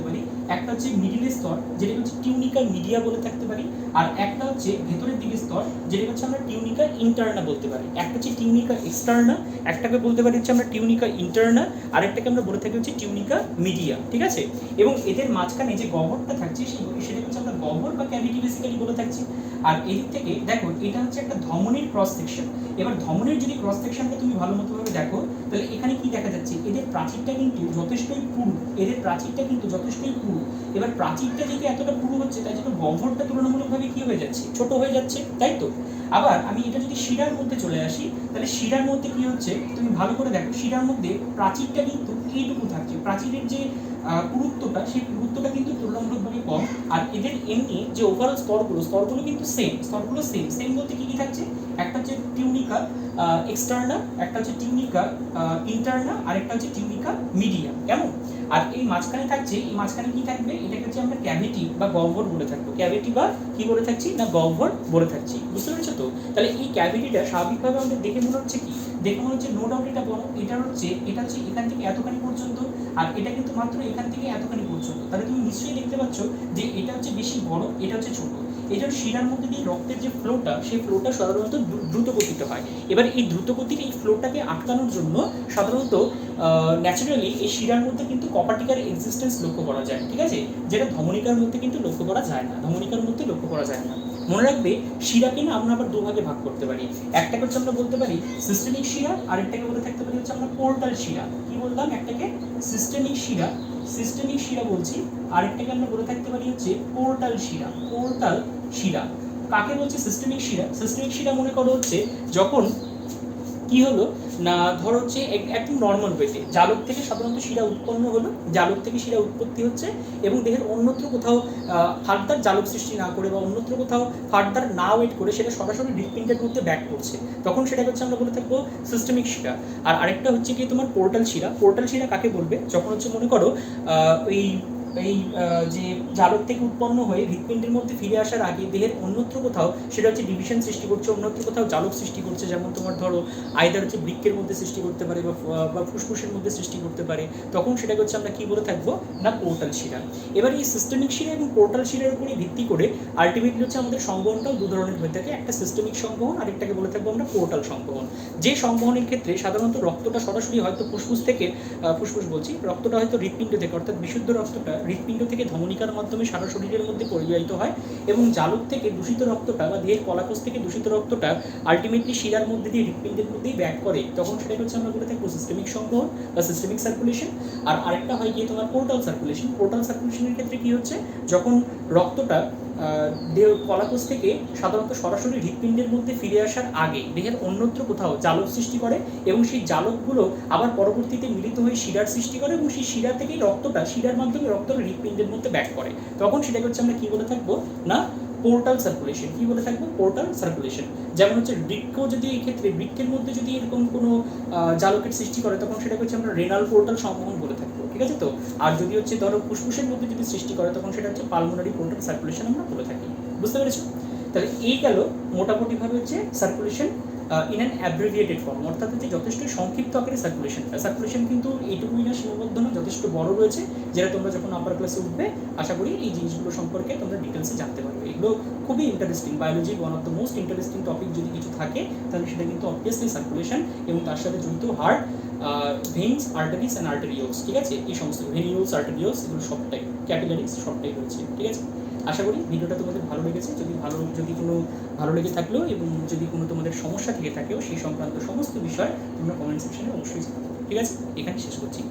পারি, একটা হচ্ছে মিডিলের স্তর যেটা হচ্ছে টিউনিকা মিডিয়া বলে থাকতে পারি, আর একটা হচ্ছে ভেতরের দিকের স্তর যেটা হচ্ছে আমরা টিউনিকা ইন্টারনা বলতে পারি। একটা হচ্ছে টিউনিকা এক্সটার্না, একটাকে বলতে পারি হচ্ছে আমরা টিউনিকা ইন্টারনা, আর একটাকে আমরা বলে থাকি হচ্ছে টিউনিকা মিডিয়া, ঠিক আছে? এবং এদের মাঝখানে যে গহ্বরটা থাকছে সেটাকে হচ্ছে আমরা গহ্বর বা ক্যাভিটি বেসিক্যালি বলে থাকছি। আর এদিক থেকে দেখো এটা হচ্ছে একটা ধমনীর ক্রস সেকশন। এবার ধমনীর যদি ক্রস সেকশনটা তুমি ভালো মতো ভাবে দেখো তাহলে এখানে কি দেখা যাচ্ছে? এদের প্রাচীরটা কিন্তু যথেষ্টই পুরু, এবার প্রাচীরটা যদি এতটা পুরু হচ্ছে তাই জন্য গহ্বরটা তুলনামূলকভাবে কি হয়ে যাচ্ছে? ছোট হয়ে যাচ্ছে, তাই তো? আবার আমি এটা যদি শিরার মধ্যে চলে আসি তাহলে শিরার মধ্যে কি হচ্ছে তুমি ভালো করে দেখো, শিরার মধ্যে প্রাচীরটা কিন্তু এইটুকু থাকছে, প্রাচীরের যে পুরুত্বটা সেই পুরুত্বটা কিন্তু তুলনামূলকভাবে কম। আর এদের এমনি যে ওভারঅল স্তরগুলো কিন্তু সেম বলতে কি থাকছে? একটা হচ্ছে টিউনিকা এক্সটার্না, একটা হচ্ছে টিউনিকা ইন্টারনা, আর একটা হচ্ছে টিউনিকা মিডিয়া, কেমন? আর এই মাঝখানে কি থাকবে? এটাকে হচ্ছে আমরা ক্যাভিটি বা গহ্বর বলে থাকবো, ক্যাভিটি বা কি বলে থাকছি না গহ্বর বলে থাকছি, বুঝতে পেরেছো তো? তাহলে এই ক্যাভিটিটা স্বাভাবিকভাবে আমাদের দেখে মনে হচ্ছে কি? দেখে মনে হচ্ছে নো ডাউট এটা বড়, এটা হচ্ছে এখান থেকে এতখানি পর্যন্ত, আর এটা কিন্তু মাত্র এখান থেকে এতখানি পর্যন্ত। তাহলে তুমি নিশ্চয়ই দেখতে পাচ্ছ যে এটা হচ্ছে বেশি বড়, এটা হচ্ছে ছোট। এই জন্য শিরার মধ্যে দিয়ে রক্তের যে ফ্লোটা, সেই ফ্লোটা সাধারণত দ্রুত গতিতে হয়। এবার এই দ্রুত গতির এই ফ্লোটাকে আটকানোর জন্য সাধারণত ন্যাচারালি এই শিরার মধ্যে কিন্তু কপাটিকার এক্সিস্টেন্স লক্ষ্য করা যায়, ঠিক আছে? যেটা ধমনিকার মধ্যে কিন্তু লক্ষ্য করা যায় না, মনে রাখবে শিরাকে না আমরা আবার দুভাগে ভাগ করতে পারি। একটাকে হচ্ছে আমরা বলতে পারি সিস্টেমিক শিরা, আরেকটাকে বলে থাকতে পারি হচ্ছে আমরা পোর্টাল শিরা। কি বললাম? একটাকে সিস্টেমিক শিরা বলছি, আরেকটাকে আমরা বলে থাকতে পারি হচ্ছে পোর্টাল শিরা। কাকে বলছে সিস্টেমিক শিরা? মনে করো হচ্ছে যখন কি হলো না, ধর হচ্ছে একদম নর্মাল ওয়েতে জালক থেকে সাধারণত শিরা উৎপন্ন হলো, জালক থেকে শিরা উৎপত্তি হচ্ছে এবং দেহের অন্যত্র কোথাও ফার্দার জালক সৃষ্টি না করে বা অন্যত্র কোথাও ফার্দার না ওয়েট করে সেটা সরাসরি হৃৎপিণ্ডের মধ্যে ব্যাক করছে, তখন সেটাকে হচ্ছে আমরা বলে থাকবো সিস্টেমিক শিরা। আর আরেকটা হচ্ছে কি তোমার পোর্টাল শিরা কাকে বলবে? যখন হচ্ছে মনে করো এই যে জালক থেকে উৎপন্ন হয়ে হৃৎপিণ্ডের মধ্যে ফিরে আসার আগে দেহের অন্যত্র কোথাও সেটা হচ্ছে ডিভিশন সৃষ্টি করছে, অন্যত্র কোথাও জালক সৃষ্টি করছে, যেমন তোমার ধরো আইদার হচ্ছে বৃক্কের মধ্যে সৃষ্টি করতে পারে বা ফুসফুসের মধ্যে সৃষ্টি করতে পারে, তখন সেটাকে হচ্ছে আমরা কি বলে থাকবো না পোর্টাল শিরা। এবার এই সিস্টেমিক শিরা এবং পোর্টাল শিরার উপরে ভিত্তি করে আলটিমেটলি হচ্ছে আমাদের সংবহনটাও দু ধরনের হয়ে থাকে, একটা সিস্টেমিক সংবহন, আরেকটাকে বলে থাকবো আমরা পোর্টাল সংবহন। যে সংবহনের ক্ষেত্রে সাধারণত রক্তটা সরাসরি হয়তো রক্তটা হয়তো হৃৎপিণ্ড থেকে, অর্থাৎ বিশুদ্ধ রক্তটা হৃৎপিণ্ড থেকে ধমনিকার মাধ্যমে সারা শরীরের মধ্যে পরিবাহিত হয় এবং জালক থেকে দূষিত রক্তটা বা দেহের কলাকোষ থেকে দূষিত রক্তটা আলটিমেটলি শিরার মধ্যে দিয়ে হৃৎপিণ্ডের মধ্যেই ব্যাক করে, তখন সেটাকে হচ্ছে আমরা বলে থাকবো সিস্টেমিক সংবহন বা সিস্টেমিক সার্কুলেশন। আর আরেকটা হয় গিয়ে তোমার পোর্টাল সার্কুলেশনের ক্ষেত্রে কি হচ্ছে, যখন রক্তটা দেহ কলাকোষ থেকে সাধারণত সরাসরি হৃৎপিণ্ডের মধ্যে ফিরে আসার আগে দেহের অন্যত্র কোথাও জালক সৃষ্টি করে এবং সেই জালকগুলো আবার পরবর্তীতে মিলিত হয়ে শিরার সৃষ্টি করে এবং সেই শিরা থেকেই শিরার মাধ্যমে রক্তটা হৃৎপিণ্ডের মধ্যে ব্যাক করে, তখন সেটাকে হচ্ছে আমরা কি বলে থাকবো না পোর্টাল সার্কুলেশন। কি বলে থাকবো? Portal circulation. যেমন হচ্ছে বৃক্ক, যদি এই ক্ষেত্রে বৃক্কের মধ্যে যদি এরকম কোনো জালকের সৃষ্টি করে তখন সেটাকে হচ্ছে আমরা রেনাল পোর্টাল সংবহন বলে থাকবো, ঠিক আছে তো? আর যদি হচ্ছে ধরো ফুসফুসের মধ্যে যদি সৃষ্টি করে তখন সেটা হচ্ছে পালমোনারি পোর্টাল সার্কুলেশন আমরা বলে থাকি, বুঝতে পেরেছো? তাহলে এই গেল মোটামুটিভাবে হচ্ছে circulation in an abbreviated form, অর্থাৎ যে যথেষ্ট সংক্ষিপ্ত আকারে সার্কুলেশন কিন্তু এইটুকুই না সীমাবদ্ধ না, যথেষ্ট বড় রয়েছে, যেটা তোমরা যখন আপার ক্লাসে উঠবে আশা করি এই জিনিসগুলো সম্পর্কে তোমরা ডিটেলসে জানতে পারবে। এগুলো খুবই interesting, biology one of the most interesting topic যদি কিছু থাকে তাহলে সেটা কিন্তু অবভিয়াসলি সার্কুলেশন এবং তার সাথে জড়িত হার্ট, ভেইনস, আর্টারিস অ্যান্ড আর্টেরিওলস, ঠিক আছে, এই সমস্ত ভেনিওলস, আর্টেরিওলস, এগুলো সবটাই, ক্যাপিলারিস সবটাই রয়েছে, ঠিক আছে। আশা করি ভিডিওটা তোমাদের ভালো লেগেছে। যদি কোনো ভালো লেগে থাকলেও এবং যদি কোনো তোমাদের সমস্যা থেকে থাকেও সেই সংক্রান্ত সমস্ত বিষয় তোমরা কমেন্ট সেকশনে অবশ্যই জানাবে, ঠিক আছে। এখানে শেষ করছি।